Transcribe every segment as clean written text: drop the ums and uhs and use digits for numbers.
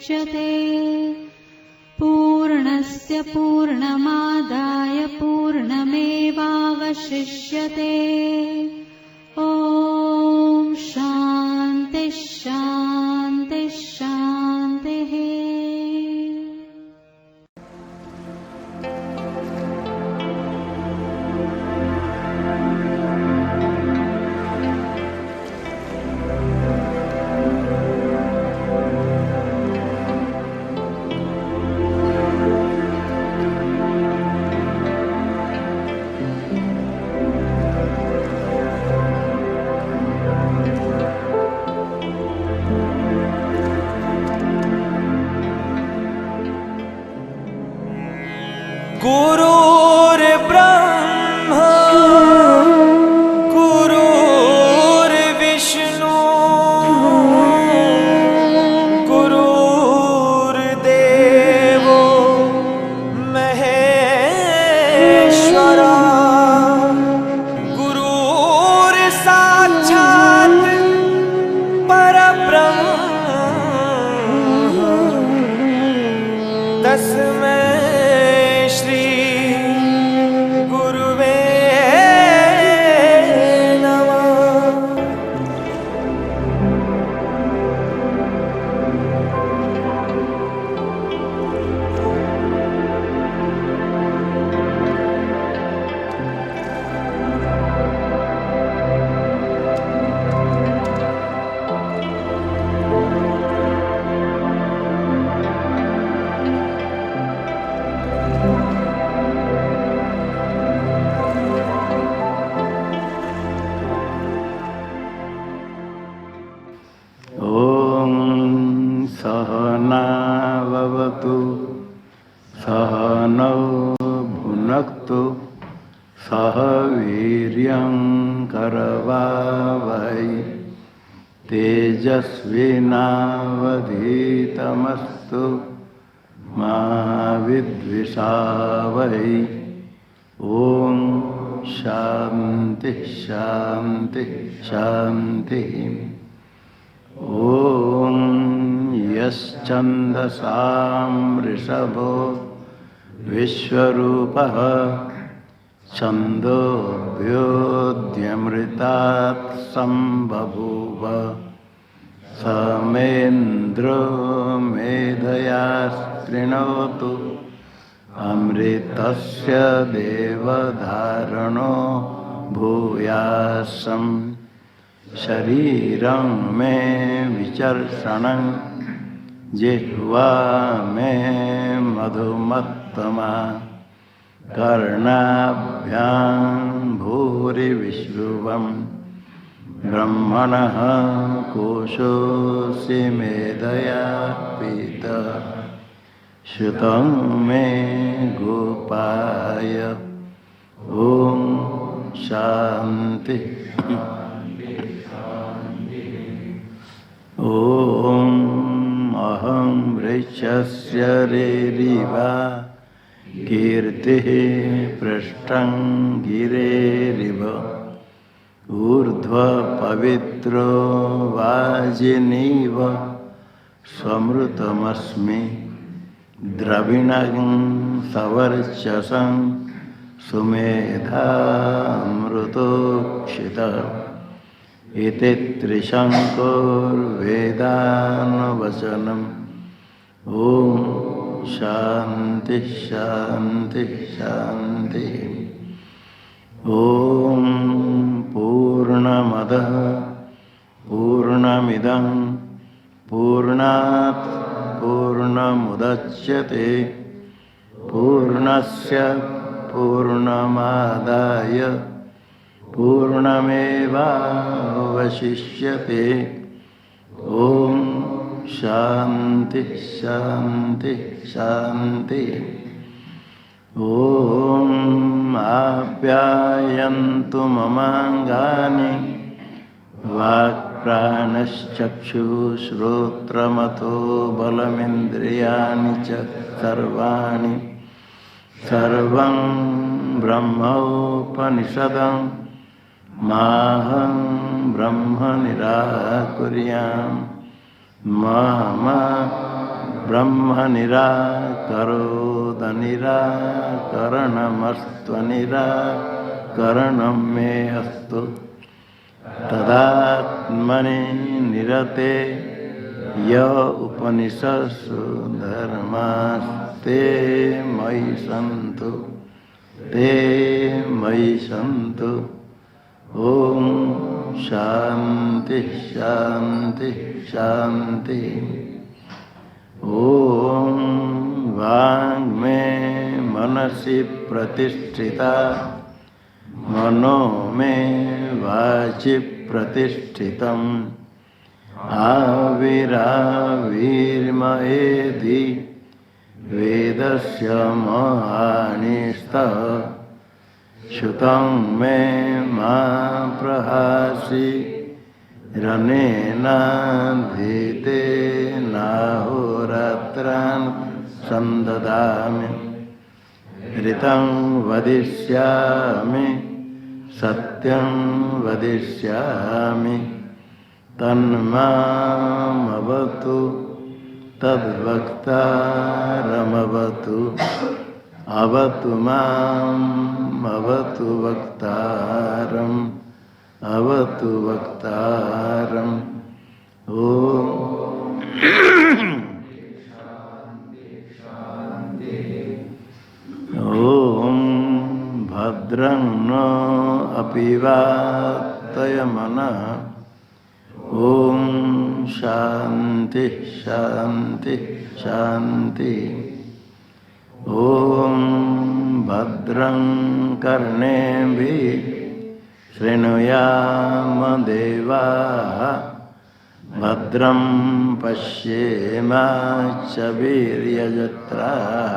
मुदच्यते पूर्णस्य पूर्णमादाय पूर्णमेवावशिष्यते। ॐ शान्ति शान्ति शान्तिः। गुरुर्ब्रह्मा गुरुर्विष्णु गुरुर्देवो महेश्वरा गुरुर्साक्षात् परब्रह्म तस्मै सहनावतु सहनौ भुनक्तु सह वीर्यं करवावहै तेजस्विनावधीतमस्तु मा विद्विषावहै। ॐ शान्ति शान्ति शान्तिः। ॐ यश्चन्दसां वृषभो विश्वरूपः छन्दोभ्योऽध्यमृतात् सम्बभूव समेन्द्रो मेधया शृणोतु अमृतस्य देवधारणो भूयासम् शरीरं मे विचर्षणं जिह्वा मे मधुमत्तमा कर्णाभ्यां भूरिविश्रुवं ब्रह्मणः कोशोऽसि मेधया पीतः श्रुतं मे गोपाय। ॐ शान्ति। ॐ अहं वृक्षस्य रेरिवा कीर्तिः पृष्ठं गिरेरिव ऊर्ध्वपवित्रो वाजिनीव स्वमृतमस्मि द्रविणं सवर्चसं सुमेधामृतोक्षितः इति त्रिशङ्कुर्वेदानुवचनम्। ॐ शान्ति शान्ति शान्तिः। ॐ पूर्णमदः पूर्णमिदं पूर्णात् पूर्णमुदच्यते पूर्णस्य पूर्णमादाय पूर्णमेवावशिष्यते। ॐ शान्ति शान्ति शान्ति। ॐ आप्यायन्तु ममाङ्गानि वाक्प्राणश्चक्षुश्रोत्रमथो बलमिन्द्रियाणि च सर्वाणि सर्वं ब्रह्मोपनिषदं माहं ब्रह्म निराकुर्यां मा ब्रह्म निराकरोदनिराकरणमस्त्वनिराकरणं मे अस्तु तदात्मनि निरते य उपनिषत्सु धर्मास्ते मयि सन्तु ते मयि सन्तु। ओम शांति शांति शांति। ओम वांग में मनसि प्रतिष्ठिता मनो में वाचि प्रतिष्ठितम् आविराविर्मयेधि वेदस्य महानिस्तः श्रुतं मे मा प्रहासि रनेनाधीते नाहोरात्रान् सन्ददामि ऋतं वदिष्यामि सत्यं वदिष्यामि तन्मामवतु तद्वक्तारमवतु अवतु माम् अवतु वक्तारम् अवतु वक्तारम्। ओम भद्रं नो अपि वातयमनः। ओम शांति शांति शांति। ओम भद्रं कर्णेभिः शृणुयाम देवाः भद्रं पश्येमाक्षभिर्यजत्राः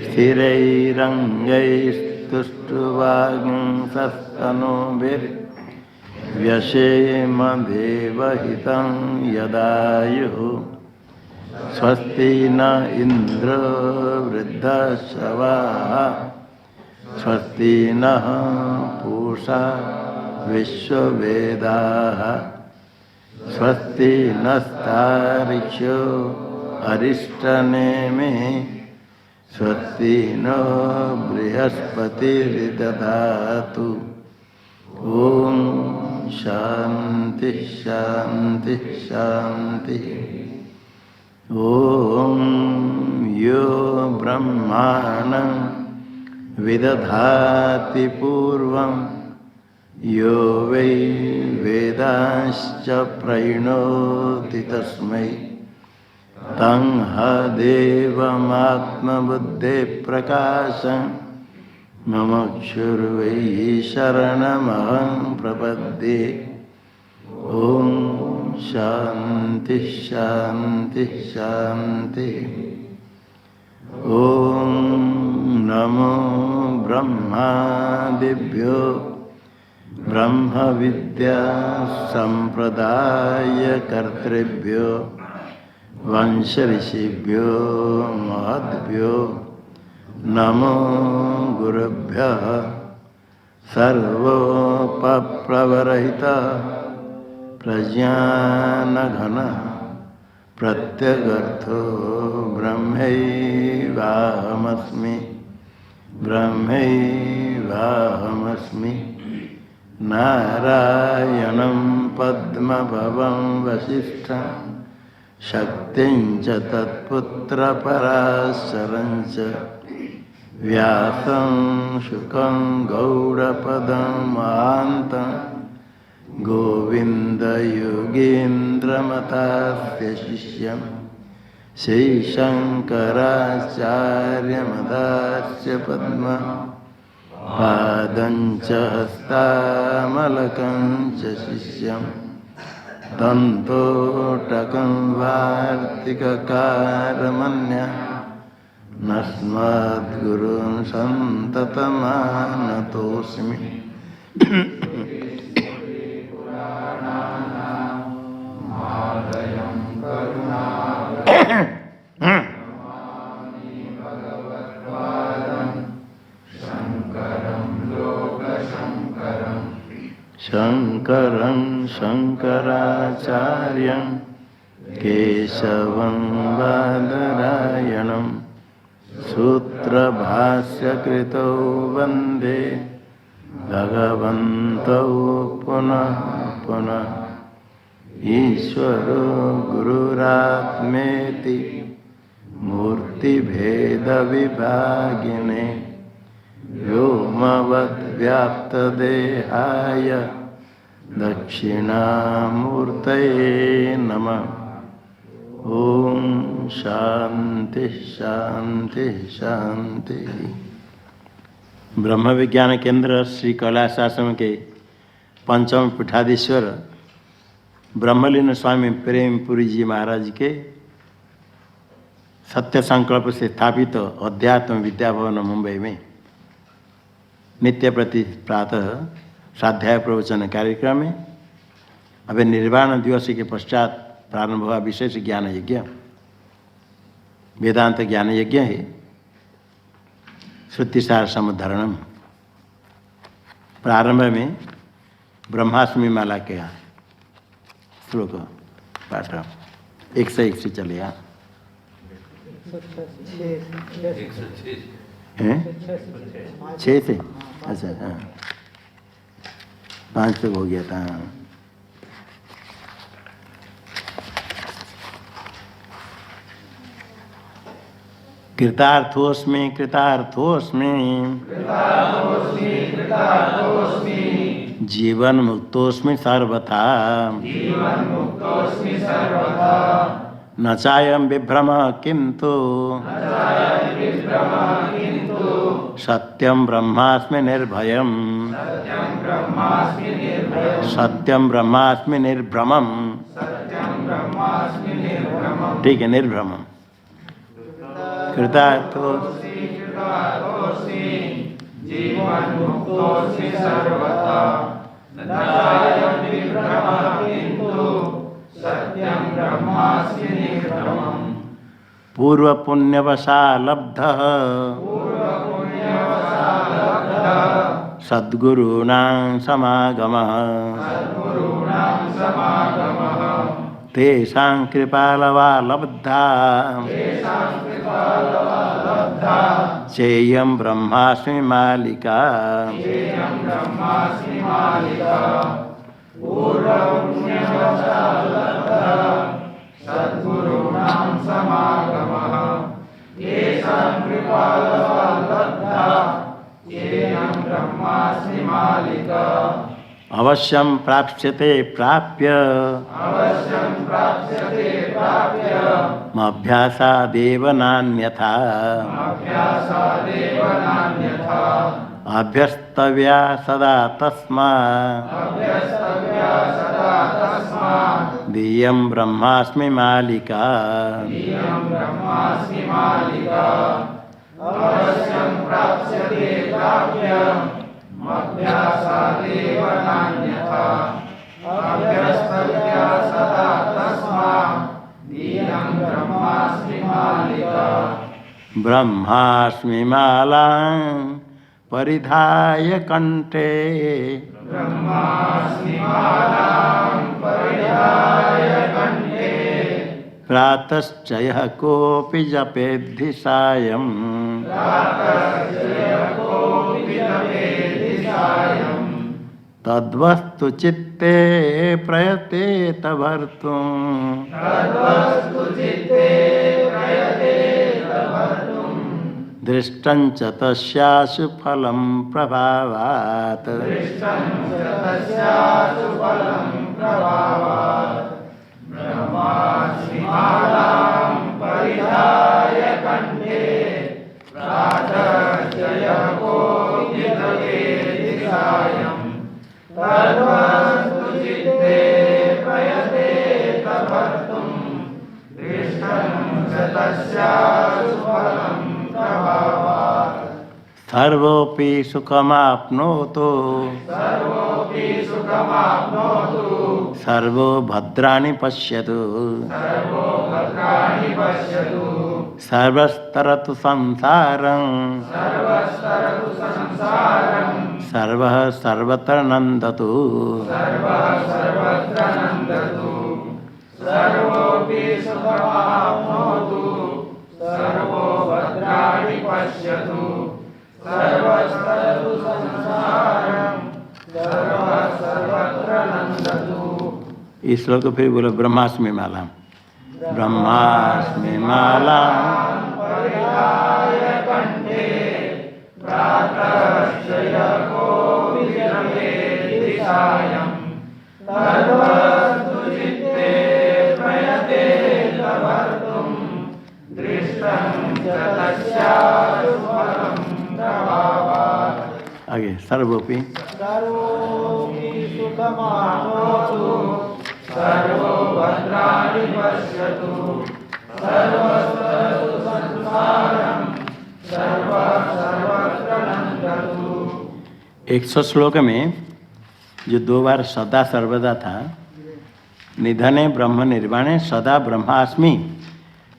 स्थिरैरङ्गैस्तुष्ट्वांसस्तनूभिर्व्यसेम देवहितं यदायुः। स्वस्ति न इंद्रो वृद्धश्रवाः स्वस्ति नः पूषा विश्ववेदाः स्वस्ति नस्तार्क्ष्यो अरिष्टनेमिः स्वस्ति नो बृहस्पतिर्दधातु। ओम शांति शांति शांति। ओम यो ब्रह्माणं विदधाति पूर्वं यो वै वेदांश्च प्रणोति तस्मै तं ह देवमात्मबुद्धेः प्रकाशं ममक्षुर्वै शरणमहं प्रपद्ये। ओम शांति शांति शांति। ओम नमो ब्रह्मादिभ्यो ब्रह्म विद्या संप्रदायकर्तृभ्यो वंश ऋषिभ्यो महद्भ्यो नमो गुरुभ्यः। सर्वोपप्लवरहितः प्रज्ञानघनः प्रत्यगर्थो ब्रह्मैवाहमस्मि ब्रह्मैवाहमस्मि। नारायणं पद्मभवं वसिष्ठं शक्तिं च तत्पुत्रपराशरं च व्यासं शुकं गौडपदं महान्तं गोविन्दयोगीन्द्रमतास्य शिष्यं श्रीशङ्कराचार्यमदास्य पद्मं पादं च हस्तामलकं च शिष्यं तन्तोटकं वार्तिककारमन्यः नस्मद्गुरुं सन्ततमानतोऽस्मि। शंकरं शंकराचार्यं केशवं बादरायणं सूत्रभाष्यकृतौ वन्दे भगवन्तौ पुनः पुनः ईश्वरो गुरुरात्मेति मूर्तिभेदविभागिने व्योमवद्व्याप्तदेहाय दक्षिणामूर्तये नमः। ओम शांति शांति शांति। ब्रह्म विज्ञान केंद्र श्री कैलाश आश्रम के पंचम पीठाधीश्वर ब्रह्मलीन स्वामी प्रेमपुरी जी महाराज के सत्य संकल्प से स्थापित अध्यात्म विद्या भवन मुंबई में नित्य प्रति प्रातः स्वाध्याय प्रवचन कार्यक्रम में अभी निर्वाण दिवस के पश्चात प्रारंभ हुआ विशेष ज्ञान यज्ञ वेदांत ज्ञान यज्ञ है। श्रुतिसार समुद्धरणम प्रारंभ में ब्रह्माष्टमी माला के श्लोक पाठ 101 से चलेगा। 6 से अच्छा हाँ 5 तक हो गया था। कृतार्थोस्मि कृतार्थोस्मि जीवन मुक्तोस्मि सर्वथा न चायं विभ्रम किंतु सत्यं ब्रह्मास्मि निर्भयम् सत्यं ब्रह्मास्मि निर्भ्रमम्। ठीक है, निर्भ्रमम्। कृतार्थोस्मि जीवन मुक्तोस्मि सर्वथा न चायं विभ्रम किंतु सत्यं ब्रह्मास्मि निर्भ्रमम्। पूर्व पुण्यवशा लब्धः सद्गुरूणां समागमः तेषां कृपालवा लब्धा चेयं ब्रह्मास्मि मालिका। अवश्यं प्राप्स्यते प्राप्य मभ्यासादेव नान्यथा अभ्यस्तव्या सदा तस्मात् दीयं ब्रह्मास्मि मालिका। अवश्यं प्राप्स्यते प्राप्य मभ्यासादेव नान्यथा अभ्यस्तव्या सदा तस्मात् दीयं ब्रह्मास्मि मालिका। ब्रह्मास्मि मालां परिधाय कंठे ब्रह्मास्मि मालां परिधाय कंठे प्रातश्चयः कोऽपि जपेद्धि सायम् तद्वस्तु चित्ते प्रयतेत भर्तुम् दृष्टं च तस्यासु फलं प्रभावात्। ब्रह्मास्मि मालां परिधाय कंठे प्रातश्चयः कोऽपि जपेद्धि सायम् तद्वस्तु चित्ते प्रयतेत भर्तुम् दृष्टं च तस्यासु फलं प्रभावात्। सर्वोऽपि सुखमाप्नोतु सर्वो भद्राणि पश्यतु सर्वस्तरतु संसारं सर्वः सर्वत्र नन्दतु सर्वोऽपि इस श्लोक को फिर बोलो ब्रह्मास्मि माला ब्रह्मास्मि माला आगे सर्वोपि एक सौ श्लोक में जो 2 बार सदा सर्वदा था, निधने ब्रह्म निर्वाणे सदा ब्रह्मास्मि,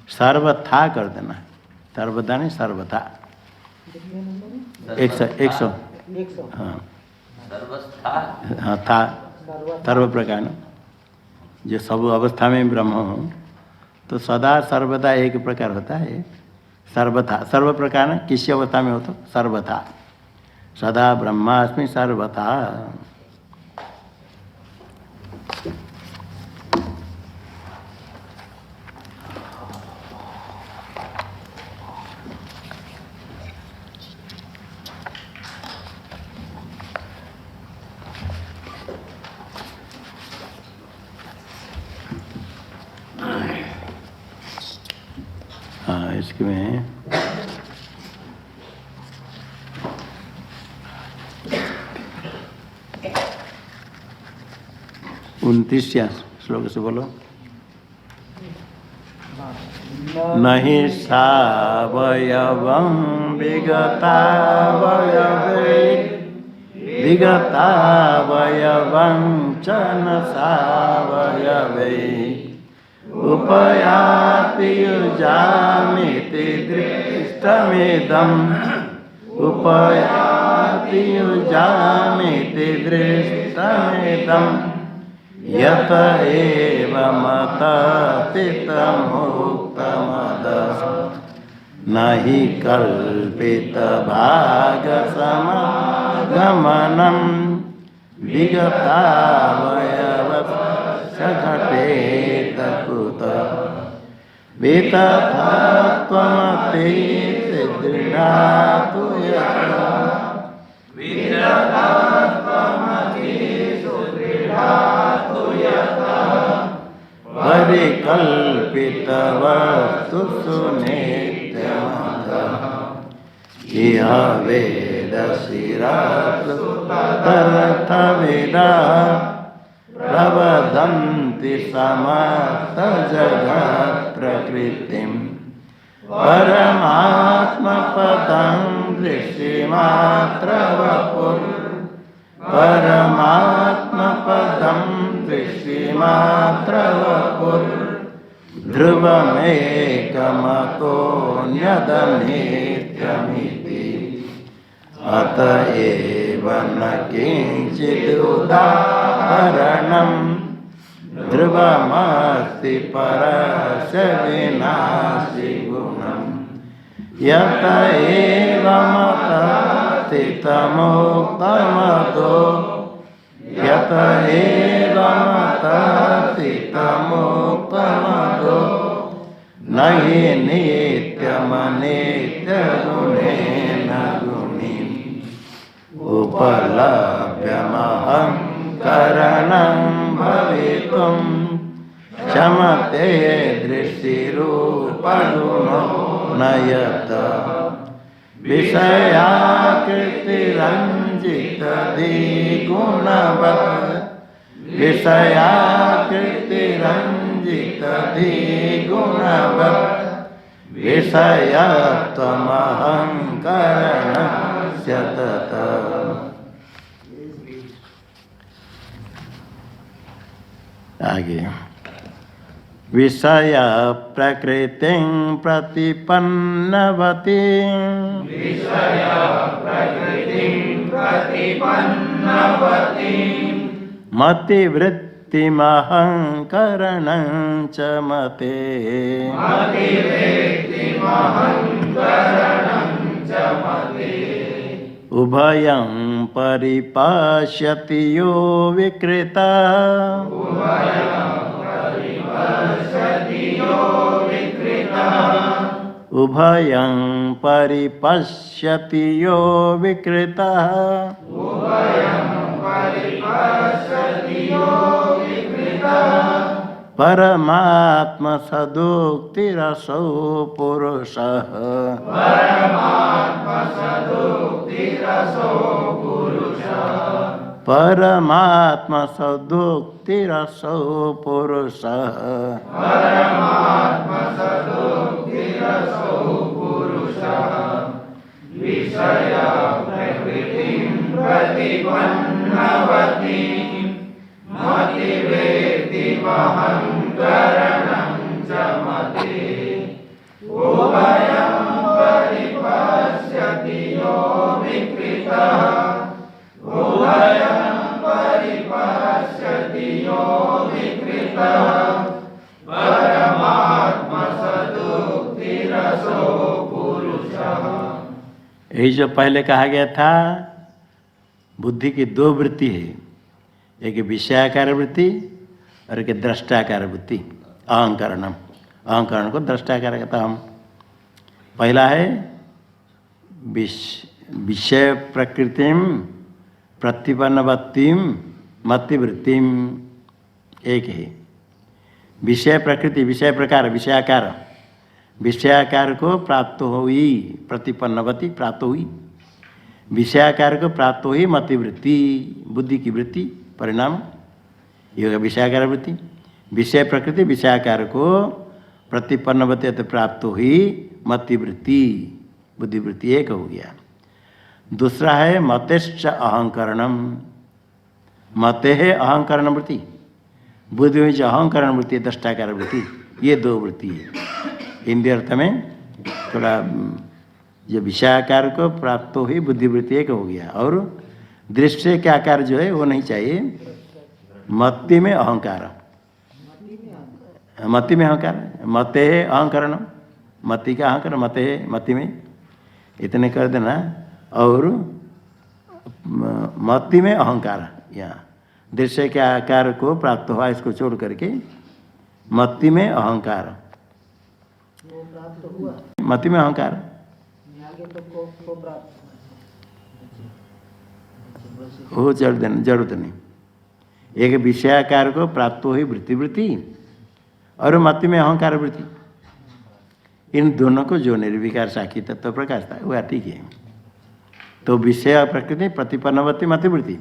सर्वथा कर देना, सर्वदा नहीं सर्वथा। 100 हाँ हाँ था सर्व प्रकार, जो सब अवस्था में ब्रह्म हो तो सदा सर्वदा एक प्रकार होता है। सर्वथा सर्व प्रकार न किसी अवस्था में हो तो सर्वथा, सदा ब्रह्मास्मि सर्वथा। हाँ इसके में 29 श्लोक से बोलो। नहि सावयवं विगतावयवं च न सावयवै उपयाति युजामिति दृष्टमिदम् उपयाति युजामिति दृष्टमिदम् यत एवमतस्थितमुक्तमदः न हि कल्पितभागसमागमनं विगतावयवस्य घटेत कुतः वितथा त्वमतीति दृढातु यतः परिकल्पितवस्तुषु नित्यमतः इह वेदशिरार्थविदः प्रवदन्ति समस्तजगत्प्रकृतिं परमात्मपदं दृष्टिमात्रवपुः परमात्मपदं दृष्टिमात्रवपुः ध्रुवमेकमतोऽन्यदनित्यमिति अत एव न किञ्चिदुदाहरणं ध्रुवमस्ति परस्य विनाशि गुणं यत एवमतस्थितमुक्तमतो यत एवमतस्थितमुक्तमतो न हि नित्यमनित्यगुणेन गुणिम् उपलभ्यमहं करणं भवितुं क्षमते दृष्टिरूपगुणो न यत् विषयाकृतिरञ्जितधिगुणवत् विषयाकृतिरञ्जितधिगुणवत् विषयत्वमहङ्करणस्य ततः। आगे विषय प्रकृतिं प्रतिपन्नवती मतिवृत्ति मतिवृत्तिमहङ्करणं च मते उभयं परिपश्यति यो विकृता उभयं परिपश्यति यो विकृतः परमात्मसदुक्तिरसौ पुरुषः परमात्मसदुक्तिरसौ पुरुषः यही जो पहले कहा गया था, बुद्धि की दो वृत्ति है, एक विषयाकार वृत्ति और एक द्रष्टाकार वृत्ति। अहंकरणम, अहंकरण को द्रष्टाकार कहता हम। पहला है विषय प्रकृतिम प्रतिपन्नवत्तिम मतिवृत्तिम, एक है विषय प्रकृति, विषय प्रकार, विषयाकार, विषयाकार को प्राप्त हुई, प्रतिपन्नवती प्राप्त हुई, विषयाकार को प्राप्त हुई मतिवृत्ति, बुद्धि की वृत्ति परिणाम, ये विषयाकार वृत्ति। विषय प्रकृति विषयाकार को प्रतिपन्नवती प्राप्त हुई मतिवृत्ति, बुद्धिवृत्ति, एक हो गया। दूसरा है मतेश्च अहंकरणम, मते है अहंकरण वृत्ति, बुद्धि में जो अहंकरण वृत्ति, दृष्टाकार वृत्ति, ये दो वृत्ति है। हिंदी अर्थ में थोड़ा जो विषयाकार को प्राप्त हुई बुद्धिवृत्ति एक हो गया, और दृश्य के आकार जो है वो नहीं चाहिए। मति में अहंकार, मति में अहंकार, मते है अहंकरण, मति का अहंकरण, मते है मति में, इतने कर देना। और मति में अहंकार, यहाँ दृश्य के आकार को प्राप्त हुआ, इसको छोड़ करके मति में अहंकार, मति में अहंकार, वो चढ़ देना जरूरत नहीं। एक विषयाकार को प्राप्त हुई वृत्ति और मति में अहंकार वृत्ति, इन दोनों को जो निर्विकार साक्षी तत्व प्रकाशता वह ठीक है। तो विषय प्रकृति प्रतिपन्नवती मतिवृत्ति,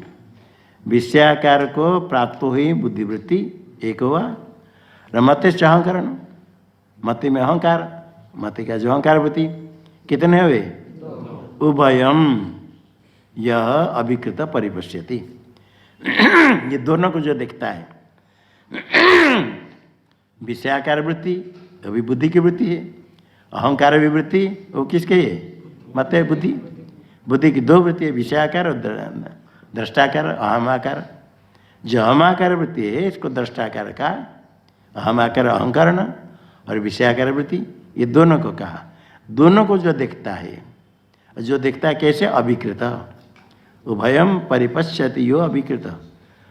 विषयाकार को प्राप्त हुई बुद्धिवृत्ति एक हुआ, और मतिश्च अहंकरण, मति में अहंकार, मति का जो अहंकार वृत्ति, कितने हुए? उभयम यह अभिकृत परिपश्यति, ये दोनों को जो देखता है। विषयाकार वृत्ति अभी बुद्धि की वृत्ति है, अहंकार वृत्ति वो किसके है? मत है बुद्धि, बुद्धि की दो वृत्ति है, विषयाकार और दृष्टाकार, अहमाकार। जो अहमाकार वृत्ति है इसको दृष्टाकार का, अहमाकार अहंकरण और विषयाकार वृत्ति, ये दोनों को कहा। दोनों को जो देखता है, जो देखता है कैसे? अभिकृत, उभयम परिपश्यति यो अभिकृत,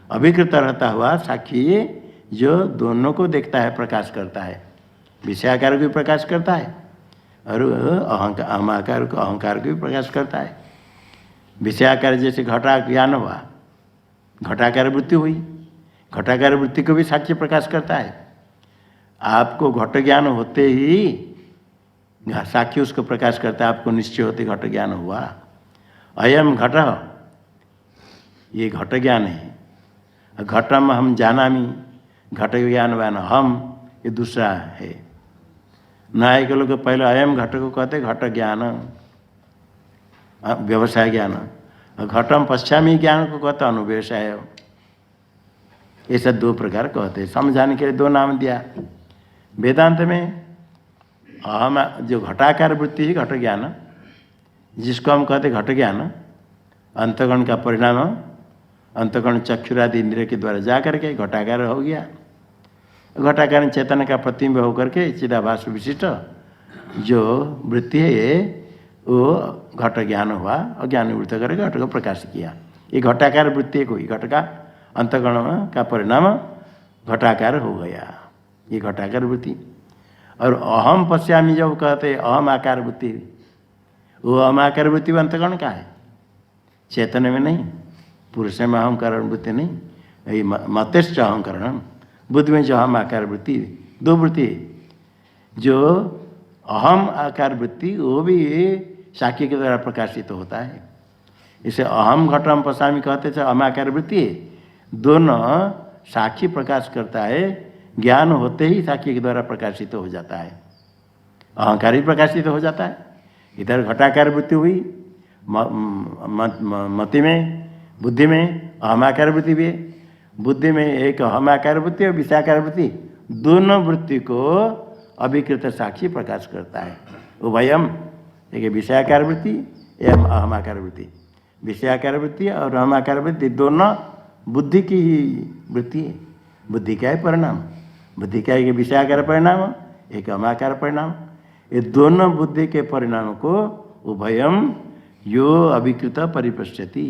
अभिकृत रहता हुआ साक्षी जो दोनों को देखता है, प्रकाश करता है, विषयाकार को भी प्रकाश करता है और अहमाकार को, अहंकार को भी प्रकाश करता है। विषयाकार जैसे घटा ज्ञान हुआ, घटाकार वृत्ति हुई, घटाकार वृत्ति को भी साक्षी प्रकाश करता है। आपको घट ज्ञान होते ही साक्षी उसको प्रकाश करता है, आपको निश्चय होते घट ज्ञान हुआ। अयम घट, ये घट ज्ञान है। घटम हम जानामि, घट ज्ञानवान हम, ये दूसरा है। न्याय के लोग पहले अयम घट को कहते घट ज्ञान, व्यवसाय ज्ञान, और घटम पश्चामी ज्ञान को कहते अनुव्यवसाय। ऐसा दो प्रकार कहते, समझाने के लिए दो नाम दिया। वेदांत में हम जो घटाकार वृत्ति है घट ज्ञान, जिसको हम कहते घट ज्ञान, अंतगण का परिणाम, अंतःकरण चक्षुरादि इंद्रिय के द्वारा जा करके घटाकार हो गया। घटाकार चेतन का प्रतिबिंब होकर के चिदाभास विशिष्ट जो वृत्ति है वो घट ज्ञान हुआ और ज्ञान वृत्त करके घट को प्रकाश किया। ये घटाकार वृत्ति है, कोई घट का अंतःकरण का परिणाम घटाकार हो गया, ये घटाकार वृत्ति। और अहम पश्यामी जब कहते अहम आकार वृत्ति, वो अहम आकार वृत्ति अंतःकरण का है, चेतन में नहीं, पुरुष में अहंकरण वृत्ति नहीं, मतेश्च अहंकरण, बुद्ध में जो अहम आकार वृत्ति, दो वृत्ति। जो अहम आकार वृत्ति वो भी साक्षी के द्वारा प्रकाशित होता है। इसे अहम घटम पश्यामि कहते थे, अहम आकार वृत्ति दोनों साक्षी प्रकाश करता है, ज्ञान होते ही साक्षी के द्वारा प्रकाशित हो जाता है, अहंकार ही प्रकाशित हो जाता है। इधर घटाकार वृत्ति हुई मति में, बुद्धि में अहमाकार वृत्ति भी है। बुद्धि में एक अहमाकार वृत्ति और विषयाकार वृत्ति, दोनों वृत्ति को अभिकृत साक्षी प्रकाश करता है। उभयम, एक विषयाकार वृत्ति एवं अहमाकार वृत्ति। विषयाकार वृत्ति और अहमाकार वृत्ति दोनों बुद्धि की ही वृत्ति है। बुद्धि का है परिणाम, बुद्धि का एक विषयाकार परिणाम, एक अहमाकार परिणाम। ये दोनों बुद्धि के परिणाम को उभयम यो अभिकृत परिपश्यति,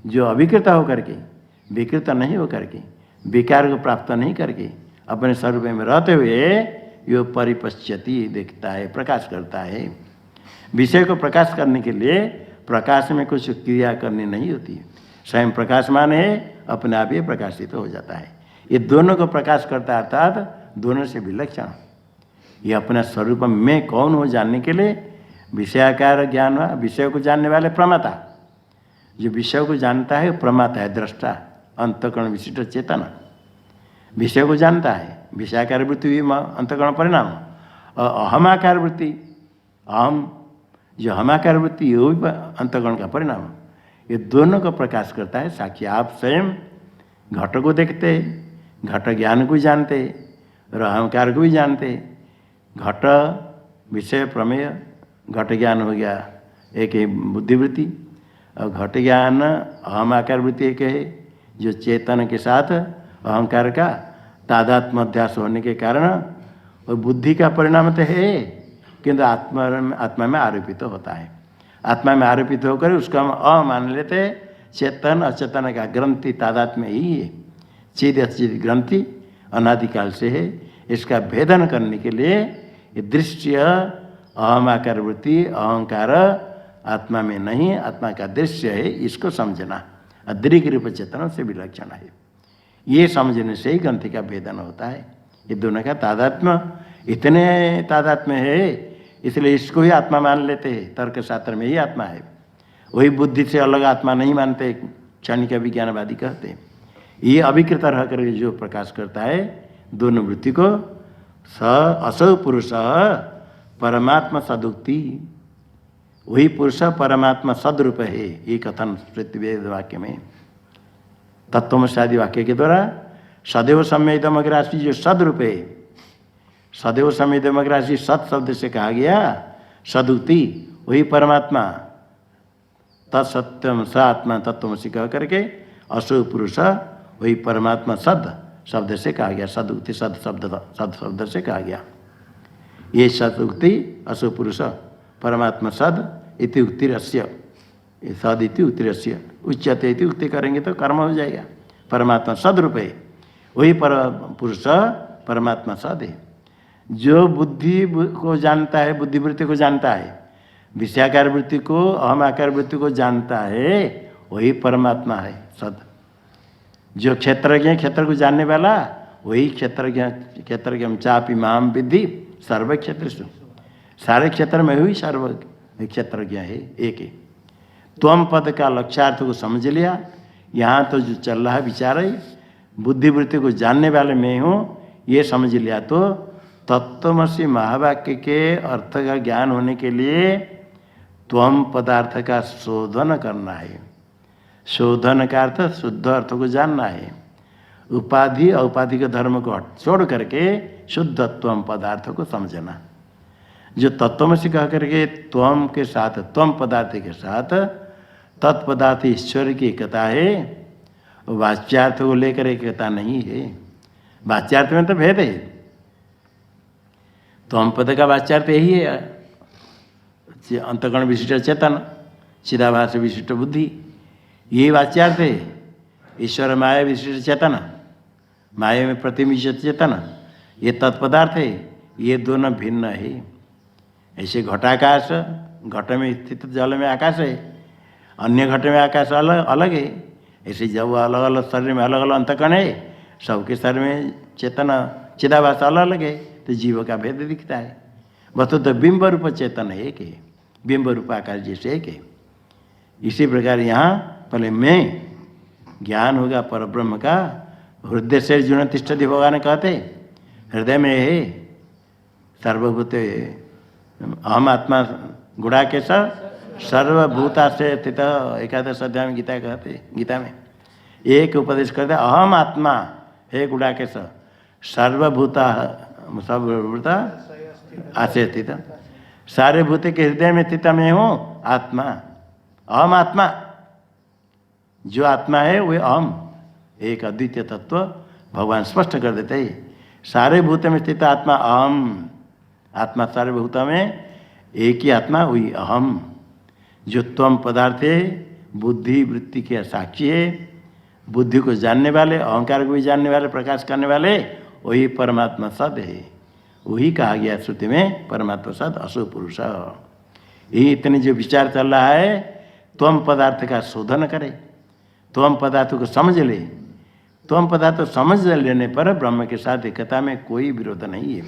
जो अभिकृत होकर के, विकृत नहीं होकर के, विकार को प्राप्त नहीं करके अपने स्वरूप में रहते हुए यो परिपश्यति, देखता है, प्रकाश करता है। विषय को प्रकाश करने के लिए प्रकाश में कुछ क्रिया करनी नहीं होती, स्वयं प्रकाशमान है, अपने आप ही प्रकाशित हो जाता है। ये दोनों को प्रकाश करता है, अर्थात दोनों से विलक्षण। ये अपना स्वरूप में कौन हो जानने के लिए विषयाकार ज्ञान हुआ। विषय को जानने वाले प्रमाता, जो विषय को जानता है प्रमाता है, दृष्टा, अंतःकरण विशिष्ट चेतन विषय को जानता है। विषयाकार वृत्ति हुई अंतःकरण परिणाम, और अहमाकार वृत्ति, अहम जो हमाकार वृत्ति वो भी अंतःकरण का परिणाम। ये दोनों को प्रकाश करता है साक्षी। आप स्वयं घट को देखते, घट ज्ञान को जानते और अहंकार को भी जानते। घट विषय प्रमेय, घट ज्ञान हो गया एक है बुद्धिवृत्ति, और घट ज्ञान अहमाकार वृत्ति एक है जो चेतन के साथ अहंकार का तादात्म्य अध्यास होने के कारण और बुद्धि का परिणाम तो है, किंतु आत्मा में आरोपित होता है। आत्मा में आरोपित होकर उसको हम मान लेते, चेतन अचेतन का ग्रंथि तादात्म्य ही है, चिद अचिद ग्रंथि अनादिकाल से है। इसका भेदन करने के लिए ये दृश्य अहमाकार वृत्ति, अहंकार आत्मा में नहीं, आत्मा का दृश्य है, इसको समझना अदृक रूप चेतन से विलक्षण है। ये समझने से ही ग्रंथि का भेदन होता है। ये दोनों का तादात्म्य इतने तादात्म्य है, इसलिए इसको ही आत्मा मान लेते हैं। तर्क शास्त्र में ही आत्मा है, वही बुद्धि से अलग आत्मा नहीं मानते, क्षणिक विज्ञानवादी कहते हैं। ये अभिकृत रह कर जो प्रकाश करता है दोनों वृत्ति को, स असौ पुरुष परमात्मा सदुक्ति, वही पुरुष परमात्मा सदरूप है। ये कथन वेद वाक्य में तत्वमसादि वाक्य के द्वारा सदैव सम्यदम अग्रासी जो सदरूप है, सदैव सम्यदम अग्रासी सत शब्द से कहा गया, सदुक्ति वही परमात्मा, तत्सत्यम स आत्मा तत्वमसि कह करके असो पुरुष वही परमात्मा सद शब्द से कहा गया, सदुक्ति सद शब्द से कहा गया। ये सदुक्ति असो पुरुष परमात्मा सद इति उक्तिरस्य, सद इति उक्तिरस्य, उच्यते इति उक्ति करेंगे तो कर्म हो जाएगा। परमात्मा सद रूप है, वही पुरुष परमात्मा सद है। जो बुद्धि को जानता है, बुद्धिवृत्ति को जानता है, विषयाकार वृत्ति को अहमाकार वृत्ति को जानता है, वही परमात्मा है सद। जो क्षेत्रज्ञ, क्षेत्र को जानने वाला वही क्षेत्रज्ञ चापि माम विद्धि सर्व क्षेत्र, सारे क्षेत्र में हुई सर्व क्षेत्रज्ञ है, एक है। त्वम पद का लक्ष्यार्थ को समझ लिया। यहाँ तो जो चल रहा है विचार है, बुद्धिवृत्ति को जानने वाले मैं हूँ, ये समझ लिया तो तत्वमसि महावाक्य के अर्थ का ज्ञान होने के लिए त्वम पदार्थ का शोधन करना है। शोधन का अर्थ शुद्ध अर्थ को जानना है। उपाधि औपाधिक धर्म को छोड़ करके शुद्ध त्वम पदार्थ को समझना। जो तत्वमसि कह करके त्वम के साथ, त्वम पदार्थ के साथ तत्पदार्थ ईश्वर की एकता है, वो वाच्यार्थ को लेकर एकता नहीं है। वाच्यार्थ में तो भेद है। तो हम पद का वाच्यार्थ यही है, अंतःकरण विशिष्ट चेतन, चिदाभास विशिष्ट बुद्धि, ये वाच्यार्थ है। ईश्वर माया विशिष्ट चेतन, माया में प्रतिविशिष्ट चेतन, ये तत्पदार्थ है। ये दोनों भिन्न है। ऐसे घटाकाश, घट में स्थित जल में आकाश है, अन्य घट में आकाश अलग अलग है। ऐसे जब अलग अलग शरीर में अलग अलग अंतःकरण है, सबके शरीर में चेतन चिदाभास अलग अलग है, तो जीव का भेद दिखता है। वस्तु तो बिंब रूप चेतन है, एक है, बिंब रूप आकाश जैसे एक है। इसी प्रकार यहाँ पहले मैं ज्ञान होगा परब्रह्म का, हृदय से जुड़ तिष्ठति भगवान कहते, हृदय में है सर्वभूत अहम आत्मा गुणाकेश सर्वभूता से स्थित, एकादश अध्याय में गीता कहते, गीता में एक उपदेश करते, अहम आत्मा हे गुणाकेश सर्वभूता, सर्वभूता आशय स्थित, सारे भूत के हृदय में स्थित मैं हूँ आत्मा, अहम आत्मा। जो आत्मा है वह अहम, एक अद्वितीय तत्व भगवान स्पष्ट कर देते हैं। सारे भूत में स्थित आत्मा अहम, आत्मा सारे भूत में एक ही आत्मा वही अहम। जो त्वम पदार्थ है बुद्धि वृत्ति के साक्षी है, बुद्धि को जानने वाले, अहंकार को भी जानने वाले, प्रकाश करने वाले, वही परमात्मा सद है। वही कहा गया श्रुति में, परमात्मा सद असो पुरुष। यही इतने जो विचार चल रहा है, त्वम पदार्थ का शोधन करे, त्वम पदार्थ को समझ ले। त्वम पदार्थ समझ लेने पर ब्रह्म के साथ एकता में कोई विरोध नहीं है।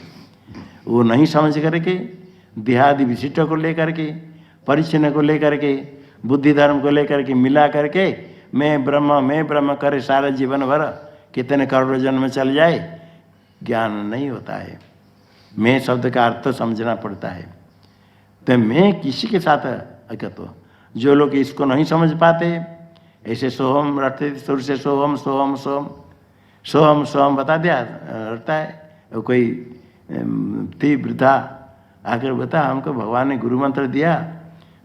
वो नहीं समझ करके देहादि विशिष्ट को लेकर के, परिच्छिन्न को लेकर के, बुद्धि धर्म को लेकर के मिला करके मैं ब्रह्म करे सारा जीवन भर, कितने करोड़ों जन्म चल जाए, ज्ञान नहीं होता है। मैं शब्द का अर्थ समझना पड़ता है। तो मैं किसी के साथ एकत्व, जो लोग इसको नहीं समझ पाते, ऐसे सोहम रटते शुरू से सोहम सोहम सोहम सोहम सोहम बता दिया रटता है। कोई थी वृद्धा आकर बता, हमको भगवान ने गुरु मंत्र दिया,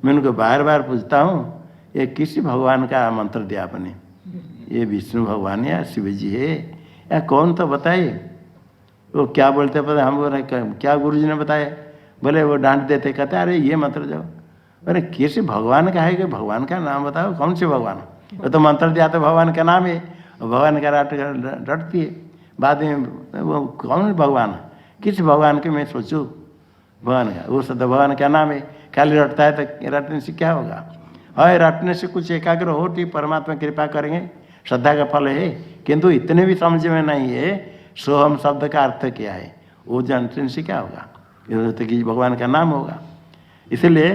मैं उनको बार बार पूछता हूँ ये किसी भगवान का मंत्र दिया आपने, ये विष्णु भगवान या शिव जी है या कौन, तो बताए। वो क्या बोलते पता, हम बोले क्या गुरु जी ने बताया, बोले वो डांट देते, कहते अरे ये मंत्र जाओ। अरे किसी भगवान का है कि भगवान का नाम बताओ, कौन से भगवान, वो तो मंत्र दिया तो भगवान का नाम है, भगवान का रटती है। बाद में वो कौन भगवान, किस भगवान के मैं सोचूं, भगवान का, वो सदा भगवान का नाम है। खाली रटता है तो रटने से क्या होगा, है रटने से कुछ एकाग्र हो, ठीक परमात्मा कृपा करेंगे, श्रद्धा का फल है। किंतु इतने भी समझ में नहीं है सोहम शब्द का अर्थ क्या है, वो जानने से क्या होगा, ये तो कि भगवान का नाम होगा। इसलिए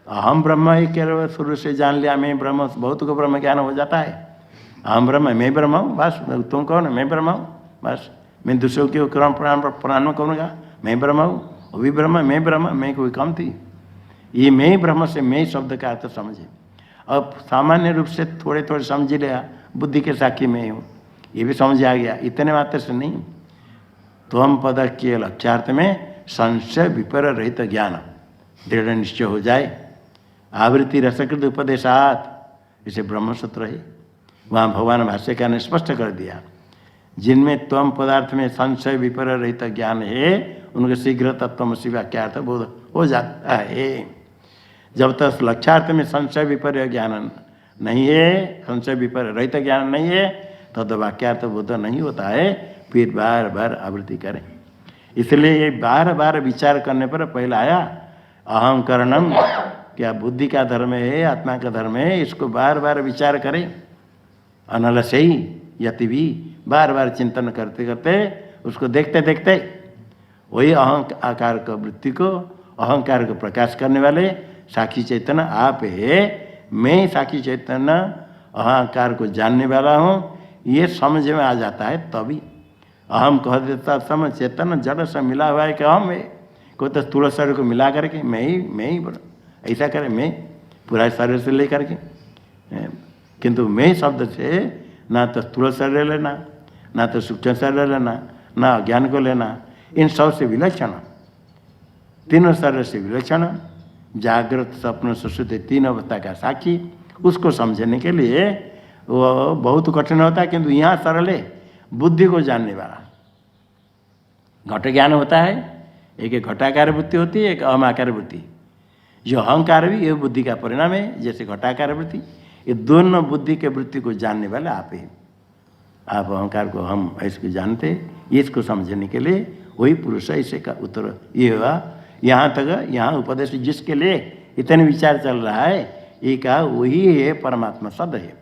अहम ब्रह्म ही केवल शुरू से जान लिया, मैं ब्रह्म, बहुत को ब्रह्म ज्ञान हो जाता है। अहम ब्रह्म, मैं ब्रह्म हूँ, बस। तुम कौन है, मैं ब्रह्म हूँ, बस। मैं दूसरों के क्रम प्राण में कहूँगा मैं ब्रह्म हूँ, वो भी ब्रह्म, मैं ब्रह्म, मैं कोई कम थी। ये मैं ब्रह्म से मैं शब्द का अर्थ समझे। अब सामान्य रूप से थोड़े थोड़े समझ लिया, बुद्धि के साक्षी में हूँ, ये भी समझ आ गया, इतने मात्र से नहीं। तो हम पद के लक्ष्यार्थ में संशय विपर रहित ज्ञान दृढ़ निश्चय हो जाए। आवृत्ति रसकृत उपदेशात, इसे ब्रह्मसूत्र है, वहाँ भगवान भाष्यकार ने स्पष्ट कर दिया। जिनमें त्वम पदार्थ में संशय विपर रहित ज्ञान है, उनके शीघ्र तत्वमसि वाक्यार्थ बोध हो जाता है। जब तक लक्ष्यार्थ में संशय विपर्य ज्ञान नहीं है, संशय विपर्य रहित ज्ञान नहीं है, तब तो वाक्यार्थ बोध नहीं होता है। फिर बार बार आवृत्ति करें। इसलिए ये बार बार विचार करने पर पहला आया अहंकरणम, क्या बुद्धि का धर्म है, आत्मा का धर्म है, इसको बार बार विचार करें। अनलस ही यति भी बार बार चिंतन करते करते, उसको देखते देखते वही अहंकार का वृत्ति को, अहंकार को प्रकाश करने वाले साक्षी चैतन्य आप है। मैं साक्षी चैतन्य अहंकार को जानने वाला हूँ, ये समझ में आ जाता है। तभी अहम कह देता समय चैतन्य जड़ से मिला हुआ है कि अहम है। कोई तो स्थूल शरीर को मिला करके मैं ही ऐसा करे, मैं पूरा शरीर से लेकर के, किंतु मैं शब्द से ना तो स्थूल शरीर लेना, ना तो सूक्ष्म शरीर लेना, ना अज्ञान को लेना, इन सब से विलक्षण, तीनों शरीर से विलक्षण, जागृत स्वप्न सुषुप्ति तीन अवस्था का साक्षी, उसको समझने के लिए वो बहुत कठिन होता है, किंतु यहाँ सरल है, बुद्धि को जानने वाला। घट ज्ञान होता है, एक घटाकार वृत्ति होती है, एक अहमाकार वृत्ति। जो अहंकार भी ये बुद्धि का परिणाम है, जैसे घटाकार वृत्ति, ये दोनों बुद्धि के वृत्ति को जानने वाले आप ही। आप अहंकार को हम ऐसे जानते, इसको समझने के लिए वही पुरुष है। इसे का उत्तर ये हुआ। यहाँ तक यहाँ उपदेश जिसके लिए इतने विचार चल रहा है, ये कहा वही है परमात्मा सद है।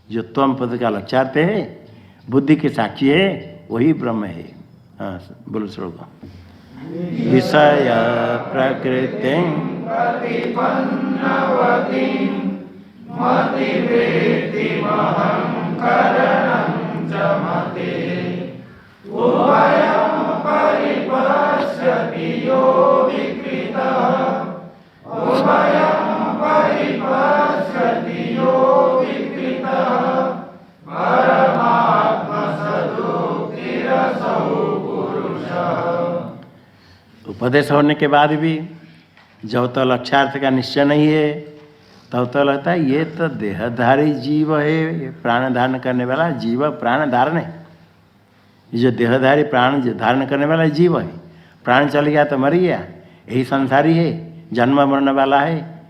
जो त्वम पद का लक्ष्यार्थ है, बुद्धि के साक्षी है, वही ब्रह्म है। हाँ बोलो श्लोक। विषय प्रकृति उपदेश होने के बाद भी जब तक लक्ष्यार्थ का निश्चय नहीं है, तब तो लगता है ये तो देहधारी जीव है, ये प्राण धारण करने वाला जीव प्राण धारण है। ये जो देहधारी प्राण धारण करने वाला जीव है, प्राण चल गया तो मर गया, यही संसारी है, जन्म मरने वाला है,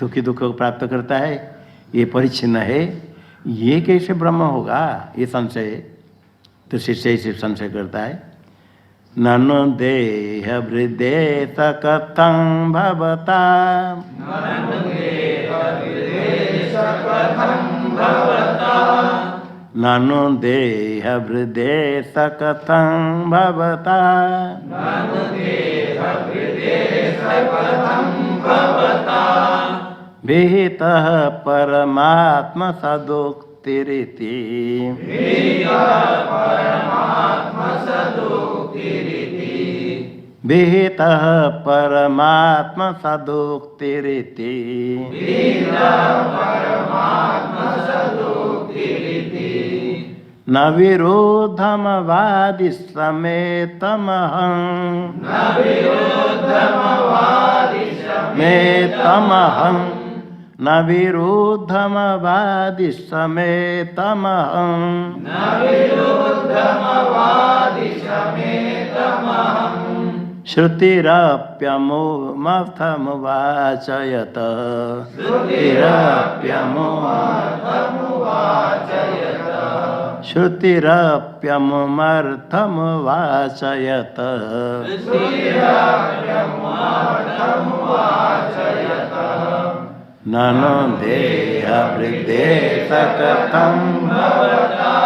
सुखी दुख को प्राप्त करता है, ये परिच्छिन्न है, ये कैसे ब्रह्म होगा? ये संशय। तो शिष्य इसे संशय करता है। ननु देह वृद्धे कथं भवता, ननु देह वृद्धे कथं भवता, विहितः परमात्म सदोक्तिरिति, विहितः परमात्म सदोक्तिरिति, न विरोधम वादि समेतमहं, मेतमहं, न विरोधम वादि समेतमहं, श्रुतिरप्यमुमर्थमुवाचयत, श्रुतिरप्यमुमर्थमुवाचयत, ननु देह वृद्धे कथं भवता,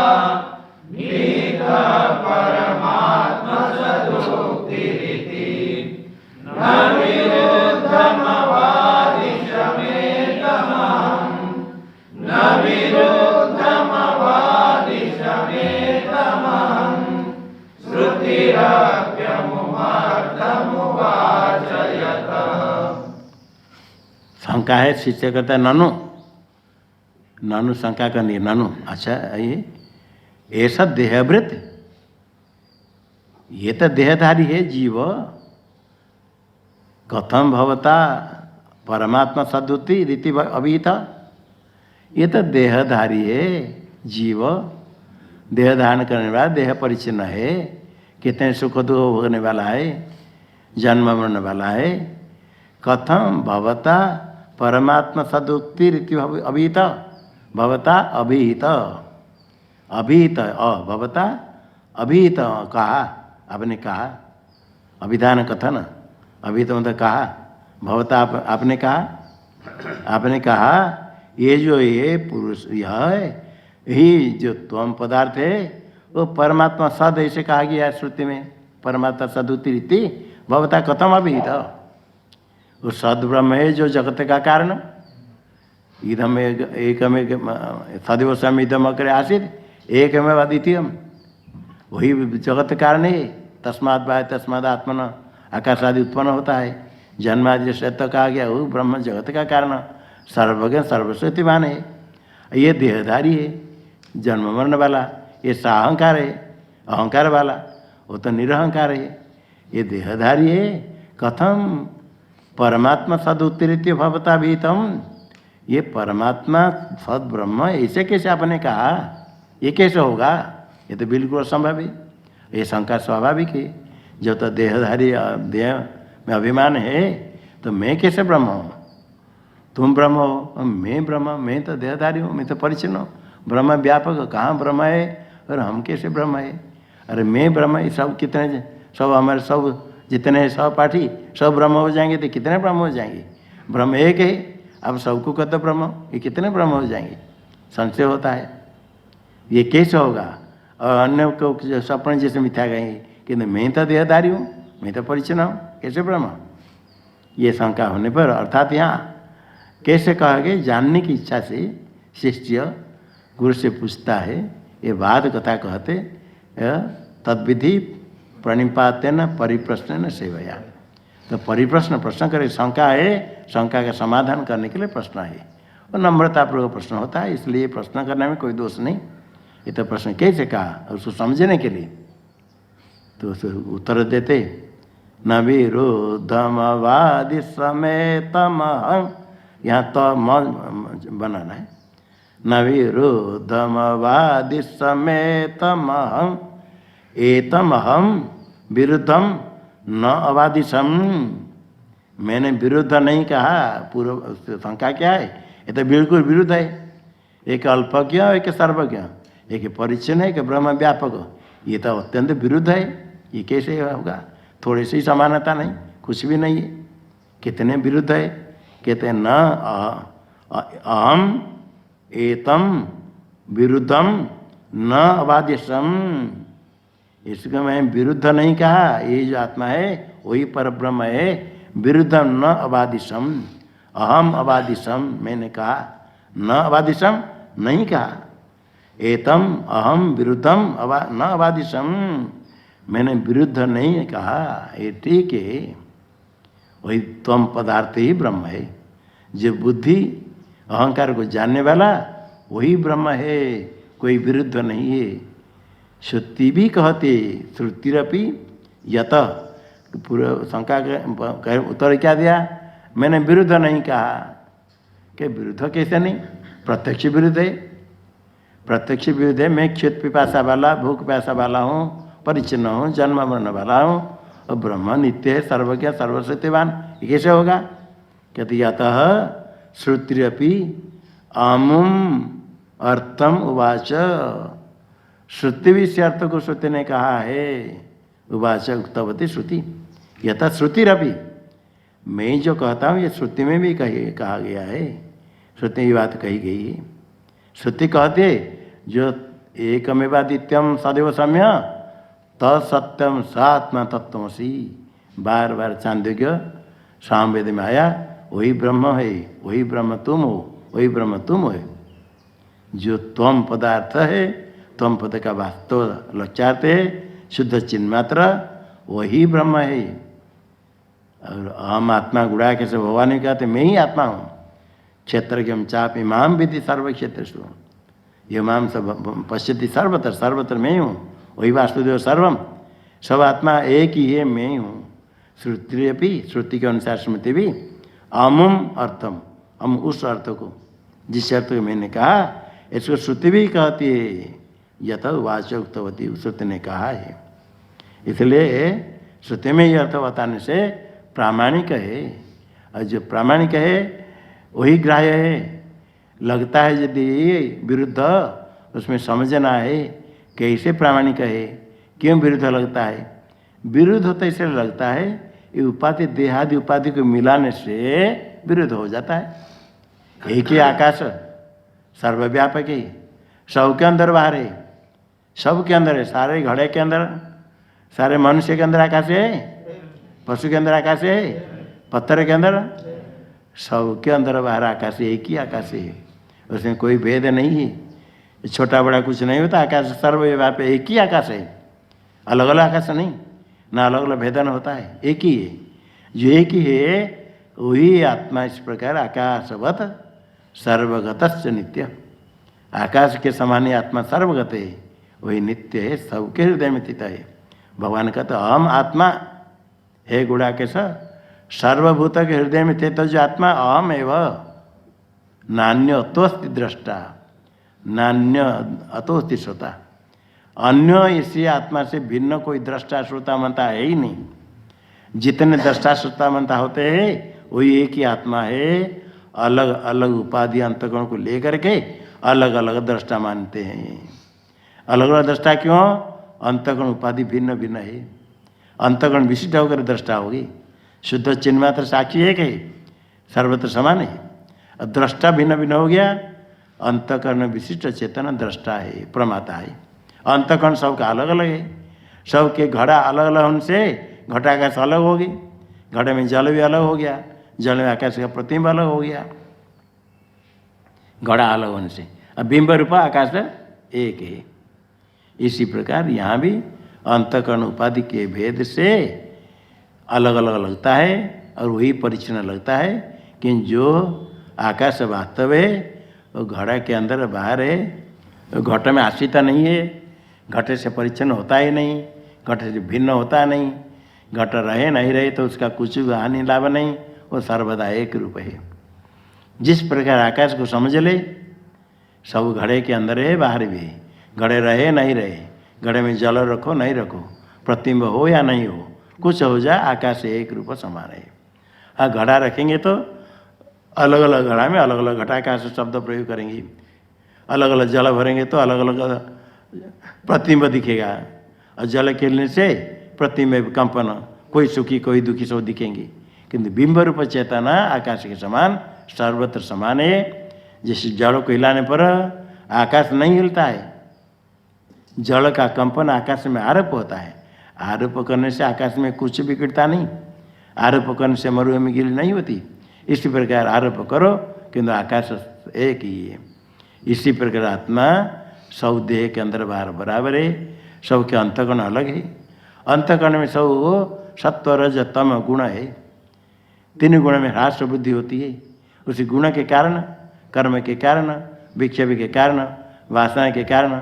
शंका है। शिष्य कहता है ननु, ननु शंका करनी है। ननु अच्छा ये ऐसा देहवृत, ये तो देहधारी है जीव, कथम भवता परमात्मा सदुति रीति अभी था, ये तो देहधारी है जीव, देह धारण करने वाला, देह परिचिन्न है, कितने सुख दुख होने वाला है, जन्म मरने वाला है। कथम भवता परमात्मा सदुक्ति रीति अभिहित, भवता अभिहित, अभिहित भवता अभिहित कहा, आपने कहा, अभिधान कथन, अभिहित मतलब कहा, भवता आपने कहा, आपने कहा ये जो ये पुरुष यह है, यही जो त्वम पदार्थ है वो परमात्मा सद ऐसे कहा गया है श्रुति में, परमात्मा सदुति रीति भवता कथम अभिहित, वो सद ब्रह्म है जो जगत का कारण, इदम एकमेव सदैव समिदम अग्रे आसीत् एकमेव अद्वितीयम, वही जगत कारण है। तस्मात् बाह्य तस्मात् आत्मन आकाश आदि उत्पन्न होता है, जन्मादि से तो कहा गया वो ब्रह्म जगत का कारण, सर्वज्ञ सर्वशक्तिमान है। ये देहधारी है, जन्म मरण वाला, ये साहंकार है, अहंकार वाला, वो तो निरहंकार है। ये देहधारी है, कथम परमात्मा सदुत्तरीत्य भवता भीतम, ये परमात्मा सद ब्रह्म ऐसे कैसे आपने कहा, ये कैसे होगा? ये तो बिल्कुल असंभव है। ये शंका स्वाभाविक है। जब तो देहधारी देह में अभिमान है तो मैं कैसे ब्रह्म हूँ? तुम ब्रह्म हो, मैं ब्रह्म, मैं तो देहधारी हूँ, मैं तो परिचिन्न हूँ। ब्रह्म व्यापक, कहाँ ब्रह्म है और हम कैसे ब्रह्म है? अरे मैं ब्रह्म, ये सब कितने, सब हमारे सब जितने सहपाठी सब ब्रह्म हो जाएंगे तो कितने ब्रह्म हो जाएंगे? ब्रह्म एक है, अब सबको कहते ब्रह्म, ये कितने ब्रह्म हो जाएंगे? संशय होता है, ये कैसे होगा? और अन्य को सपने जैसे मिथ्या कहेंगे कि मैं तो देहधारी हूँ, मैं तो परिचिन्न हूँ, कैसे ब्रह्म? ये शंका होने पर अर्थात यहाँ कैसे कहोगे? जानने की इच्छा से शिष्य गुरु से पूछता है, ये वाद कथा कहते तद्विधि प्रणिपातेन परिप्रश्न सेवया। तो परिप्रश्न प्रश्न करे, शंका है, शंका का समाधान करने के लिए प्रश्न है, और नम्रतापूर्वक प्रश्न होता है, इसलिए प्रश्न करने में कोई दोष नहीं। ये तो प्रश्न कैसे कहा उसको समझने के लिए, तो उसे उत्तर देते न विरुद्धमवादि समेतमहं, यहाँ तो बनाना है, न विरुद्धमवादि समेतमहं एतमहं विरुद्धम न अवादिशम। मैंने विरुद्ध नहीं कहा। पूर्व शंका क्या है? ये तो बिल्कुल विरुद्ध है। एक अल्पज्ञ, एक सर्वज्ञ, एक परिच्छिन्न है, एक ब्रह्म व्यापक, ये तो अत्यंत विरुद्ध है। ये कैसे होगा? थोड़ी सी समानता नहीं, कुछ भी नहीं है, कितने विरुद्ध है। कहते हैं न अहम एतम विरुद्धम न अवादिशम। इसको मैं विरुद्ध नहीं कहा, ये जो आत्मा है वही पर ब्रह्म है। विरुद्धम न अवादिशम, अहम अवादिशम मैंने कहा, न अवादिशम नहीं कहा। एतम अहम विरुद्धम न अवादिशम, मैंने विरुद्ध नहीं कहा, ये ठीक है। वही त्वम पदार्थ ही ब्रह्म है। जो बुद्धि अहंकार को जानने वाला वही ब्रह्म है, कोई विरुद्ध नहीं है। श्रुति भी कहते, श्रुतिरपि यत, पूरा शंका का उत्तर क्या दिया? मैंने विरुद्ध नहीं कहा। कि विरुद्ध कैसे नहीं? प्रत्यक्ष विरुद्ध है। प्रत्यक्ष विरुद्ध है। मैं क्षुत पिपासा वाला, भूख प्यासा वाला हूँ, परिचिन्न हूँ, जन्म मरण वाला हूँ, और ब्रह्म नित्य है, सर्वज्ञ सर्वशक्तिवान, ये कैसे होगा? कहते अतः श्रुतिरपि अमुम अर्थम उवाच। श्रुति भी इस अर्थ को श्रुति ने कहा है। उवाच उक्तवती श्रुति, यथा श्रुतिरपि, मैं जो कहता हूँ ये श्रुति में भी कहा गया है। श्रुति में ये बात कही गई है। श्रुति कहते जो एकमेवादित्यम सदैव सम्य तत्सत्यम सात्मा तत्वमसि, बार बार चांदोग्य सामवेद में आया, वही ब्रह्म है, वही ब्रह्म तुम हो, वही ब्रह्म तुम हो। जो त्वम पदार्थ है, त्वम पद का वास्तव लक्ष्यार्थ है, शुद्ध चिन्मात्र, वही ब्रह्म है। और हम आत्मा गुड़ा कैसे भगवान ने कहते मैं ही आत्मा हूँ। क्षेत्रज्ञम चाप इमाम विधि सर्व क्षेत्र, ये माम सब पश्यति सर्वत्र, सर्वत्र मैं हूँ, वही वासुदेव सर्वम, सब आत्मा एक ही है, मैं हूँ। श्रुति भी, श्रुति के अनुसार स्मृति भी अमुम अर्थम, हम उस अर्थ को, जिस अर्थ को मैंने कहा, इसको श्रुति भी कहती है। यथ वाच उक्तवती, श्रुति ने कहा है। इसलिए श्रुति में ये अर्थ बताने से प्रामाणिक है, और जो प्रामाणिक है वही ग्राह्य है। लगता है यदि विरुद्ध, उसमें समझना है कैसे प्रामाणिक है, क्यों विरुद्ध लगता है। विरुद्ध तो इसलिए लगता है, ये उपाधि देहादि उपाधि को मिलाने से विरुद्ध हो जाता है। एक ही आकाश सर्वव्यापक है, सबके अंदर बाहर है, सबके अंदर है, सारे घड़े के अंदर, सारे मनुष्य के अंदर आकाश है, पशु के अंदर आकाश है, पत्थर के अंदर, सबके अंदर बाहर आकाश है, एक ही आकाश है, उसमें कोई भेद नहीं है। छोटा बड़ा कुछ नहीं होता, आकाश सर्वव्यापक एक ही आकाश है, अलग अलग आकाश नहीं, ना अलग अलग भेदन होता है, एक ही है। जो एक ही है वही आत्मा इस प्रकार आकाशवत सर्वगतस्य नित्य, आकाश के समान ही आत्मा सर्वगत है, वही नित्य है, सबके हृदय में स्थित है। भगवान कहते अहम आत्मा हे गुड़ा के सर्वभूत के हृदय में थे, तो जो आत्मा अहम एव नान्य अतोस्ति दृष्टा, नान्य अतोस्ति श्रोता। अन्य इसी आत्मा से भिन्न कोई दृष्टा श्रोता मनता है ही नहीं। जितने दृष्टा श्रोता मनता होते हैं वही एक ही आत्मा है। अलग अलग उपाधि अंतकरण को लेकर के अलग अलग दृष्टा मानते हैं। अलग अलग दृष्टा क्यों? अंतकरण उपाधि भिन्न भिन्न है। अंतकरण विशिष्ट होकर दृष्टा होगी। शुद्ध चिन्मात्र साक्षी है कि सर्वत्र समान है। अब दृष्टा भिन्न भिन्न हो गया। अंतकरण विशिष्ट चेतन दृष्टा है, प्रमाता है। अंतकरण सबका अलग अलग है। सबके घड़ा अलग अलग उनसे घटाकाश अलग होगी। घड़े में जल भी अलग हो गया, जल में आकाश का प्रतिबिंब अलग हो गया, घड़ा अलग होने से। अब बिंब रूप आकाश एक है। इसी प्रकार यहाँ भी अंतकरण उपाधि के भेद से अलग अलग लगता है और वही परिच्छिन्न लगता है कि जो आकाश वास्तव है वो घड़ा के अंदर बाहर है, घट में आश्रित नहीं है, घट से परिच्छिन्न होता ही नहीं, घट से भिन्न होता नहीं। घट रहे नहीं रहे तो उसका कुछ हानि लाभ नहीं, वो सर्वदा एक रूप है। जिस प्रकार आकाश को समझ ले, सब घड़े के अंदर है, बाहर भी है। घड़े रहे नहीं रहे, घड़े में जल रखो नहीं रखो, प्रतिबिंब हो या नहीं हो, कुछ हो जाए, आकाश एक रूप समान है। हाँ, घड़ा रखेंगे तो अलग अलग घड़ा में अलग अलग घटाकाश शब्द प्रयोग करेंगे। अलग अलग जल भरेंगे तो अलग अलग प्रतिबिंब दिखेगा। और जल खेलने से प्रतिबिंब कंपन, कोई सुखी कोई दुखी सब दिखेंगे। किंतु बिंब रूप चेतना आकाश के समान सर्वत्र समान है। जैसे जड़ को हिलाने पर आकाश नहीं हिलता है, जल का कंपन आकाश में आरोप होता है। आरोप करने से आकाश में कुछ बिगड़ता नहीं, आरोप करने से मरुभूमि में गिरी नहीं होती। इसी प्रकार आरोप करो किंतु आकाश एक ही है। इसी प्रकार आत्मा सब देह के अंदर बाहर बराबर है। सबके अंतकरण अलग है। अंतकरण में सब सत्व रज तम गुण है। तीन गुण में ह्रास बुद्धि होती है। उसी गुण के कारण, कर्म के कारण, विक्षेप के कारण, वासना के कारण,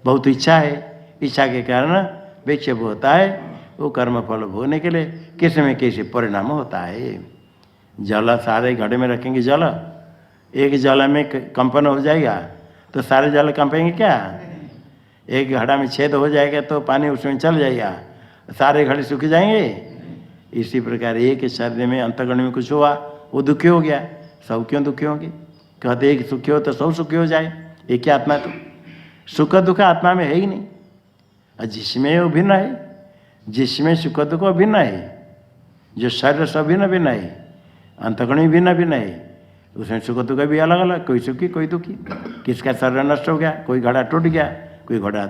बहुत इच्छा है, इच्छा के कारण विक्षेप होता है। वो कर्म फल भोगने के लिए किसी में कैसे परिणाम होता है। जल सारे घड़े में रखेंगे, जल एक जल में कंपन हो जाएगा तो सारे जल कंपेंगे क्या? एक घड़ा में छेद हो जाएगा तो पानी उसमें चल जाएगा, सारे घड़े सूख जाएंगे। इसी प्रकार एक शरीर में अंतकरण में कुछ हुआ, वो दुखी हो गया, सब क्यों दुखी होंगे? कहते एक सुखी हो तो सब सुखी हो जाए। एक ही आत्मा, तो सुख दुख आत्मा में है ही नहीं। और जिसमें वो भिन्न है, जिसमें सुख दुख भिन्न है, जो शरीर सब भिन्न भिन्न है, अंतकरण भिन्न भिन्न है, उसमें सुख दुख भी अलग अलग, कोई सुखी कोई दुखी। किसका शरीर नष्ट हो गया, कोई घड़ा टूट गया, कोई घड़ा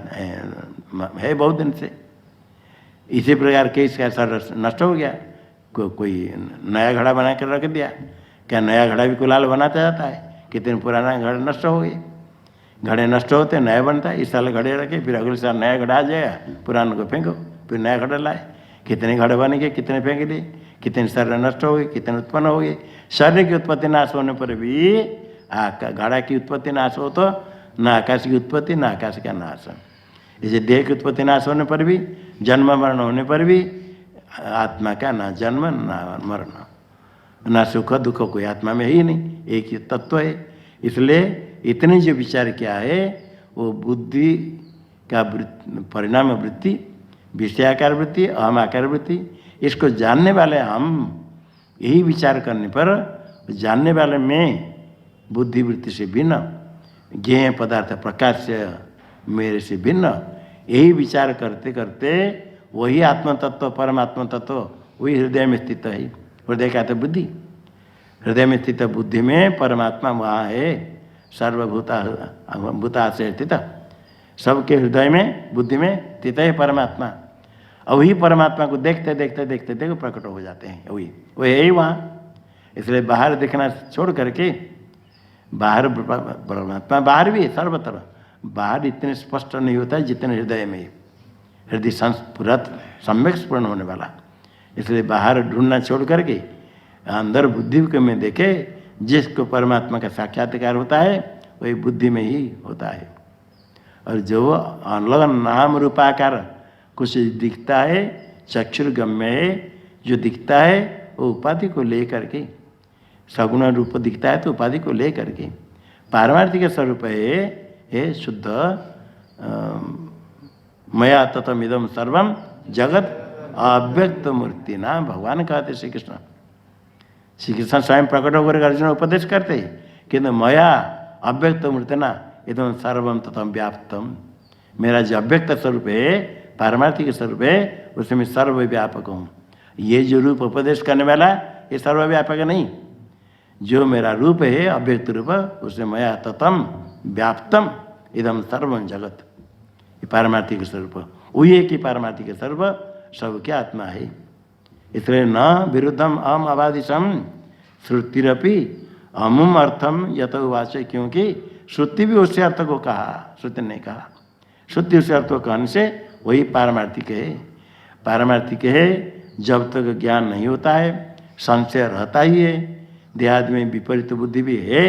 है बहुत दिन से। इसी प्रकार किसका शरीर नष्ट हो गया, कोई नया घड़ा बना कर रख दिया। क्या नया घड़ा भी कुलाल बनाता जाता है? कितने पुराना घड़ा नष्ट हो गए, घड़े नष्ट होते नया बनता है। इस साल घड़े रखे, फिर अगले साल नया घड़ा आ जाएगा, पुराने को फेंको, फिर नया घड़ा लाए। कितने घड़े बन गए, कितने फेंक लिए, कितने शरीर नष्ट हो गए, कितने उत्पन्न हो गए। शरीर की उत्पत्ति नाश होने पर भी घड़ा की उत्पत्ति नाश हो तो न आकाश की उत्पत्ति न आकाश का नाश। इसे देह की उत्पत्ति नाश होने पर भी, जन्म मरण होने पर भी आत्मा का ना जन्म ना मरण, ना सुख दुख कोई आत्मा में ही नहीं, एक ही तत्व है। इसलिए इतने जो विचार किया है वो बुद्धि का परिणाम वृत्ति, विषयाकार वृत्ति, अहम आकार वृत्ति, इसको जानने वाले हम यही विचार करने पर जानने वाले में बुद्धि वृत्ति से भिन्न, ज्ञेय पदार्थ प्रकाश से मेरे से भिन्न, यही विचार करते करते वही आत्म तत्व परमात्मा तत्व वही हृदय में स्थित है। हृदय का तो बुद्धि, हृदय में स्थित बुद्धि में परमात्मा वहाँ है, सर्वभूता से स्थित, सबके हृदय में बुद्धि में स्थित है परमात्मा। और वही परमात्मा को देखते देखते देखते देखते प्रकट हो जाते हैं, वही वो है ही वहाँ। इसलिए बाहर देखना छोड़ करके, बाहर परमात्मा बाहर भी है सर्वत्र, बाहर इतने स्पष्ट नहीं होता है जितने हृदय में। हृदय संस्फुरत सम्यक स्फुरण होने वाला, इसलिए बाहर ढूंढना छोड़ करके अंदर बुद्धि में देखे। जिसको परमात्मा का साक्षात्कार होता है वही बुद्धि में ही होता है। और जो अलग नाम रूपाकार कुछ दिखता है, चक्षुर्गम्य है, जो दिखता है वो उपाधि को लेकर के सगुण रूप दिखता है तो उपाधि को ले करके, पारमार्थिक स्वरूप है शुद्ध मया ततमिदम सर्वम जगत अव्यक्त मूर्ति ना। भगवान कहते श्री कृष्ण स्वयं प्रकट होकर अर्जुन उपदेश करते, किंतु मया अव्यक्त मूर्ति ना एकदम सर्वम तथम व्याप्तम, मेरा जो अव्यक्त स्वरूप है पारमार्थिक स्वरूप है उसमें सर्वव्यापक हूँ। ये जो रूप उपदेश करने वाला ये सर्वव्यापक नहीं, जो मेरा रूप है अव्यक्त रूप उसमें मया ततम व्याप्तम इदम सर्वम जगत, ये पारमार्थिक स्वरूप वही है कि पारमार्थिक स्वरूप सबके आत्मा है। इसलिए न विरुद्धम अम अबादिशम श्रुतिरपि अमुम अर्थम यत उवाच, क्योंकि श्रुति भी उसी अर्थ को कहा, श्रुति ने कहा, श्रुति उसी अर्थ को कहने से वही पारमार्थिक है। पारमार्थिक है जब तक ज्ञान नहीं होता है संशय रहता ही है, देहादि में विपरीत बुद्धि भी है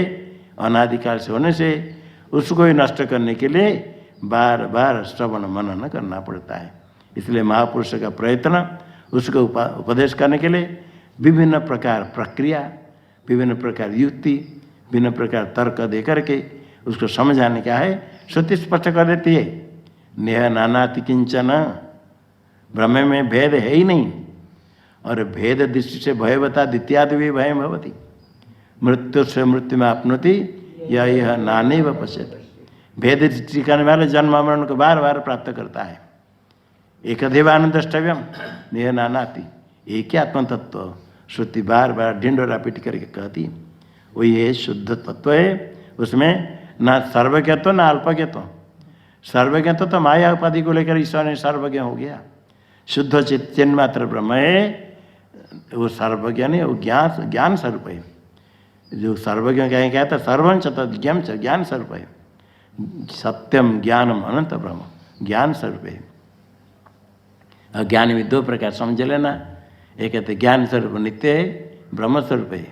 अनादिकाल से होने से, उसको ही नष्ट करने के लिए बार बार श्रवण मनन करना पड़ता है। इसलिए महापुरुष का प्रयत्न उसको उपदेश करने के लिए विभिन्न प्रकार प्रक्रिया, विभिन्न प्रकार युक्ति, विभिन्न प्रकार तर्क दे करके उसको समझाने का है। श्रुति स्पष्ट कर देती है नेह नानाति किंचन, ब्रह्म में भेद है ही नहीं, और भेद दृष्टि से भयवता द्वितीयादि भी भय भवती, मृत्यु से मृत्यु में आपनोति यह नाने व पश्यति। भेद दृष्टि करने वाले जन्म मरण को बार बार प्राप्त करता है। एक देवान द्रष्टव्यम नेह नानाति, एक ही आत्म तत्व श्रुति बार बार ढिंडोरा पीट करके कहती, वही है शुद्ध तत्व है। उसमें ना सर्वज्ञत्व ना अल्पज्ञत्व। सर्वज्ञत्व तो माया उपाधि को लेकर ईश्वर ने सर्वज्ञ हो गया, शुद्ध चिन्ह मात्र ब्रह्म है वो सर्वज्ञ नहीं, वो ज्ञान स्वरूप है। जो सर्वज्ञ कहें क्या था, सर्वं च तद्ज्ञम च, ज्ञान स्वरूप है। सत्यम ज्ञानम अनंत ब्रह्म, ज्ञान स्वरूप है। और ज्ञान में दो प्रकार समझ लेना, एक कहते ज्ञान स्वरूप नित्य है, ब्रह्म स्वरूप है।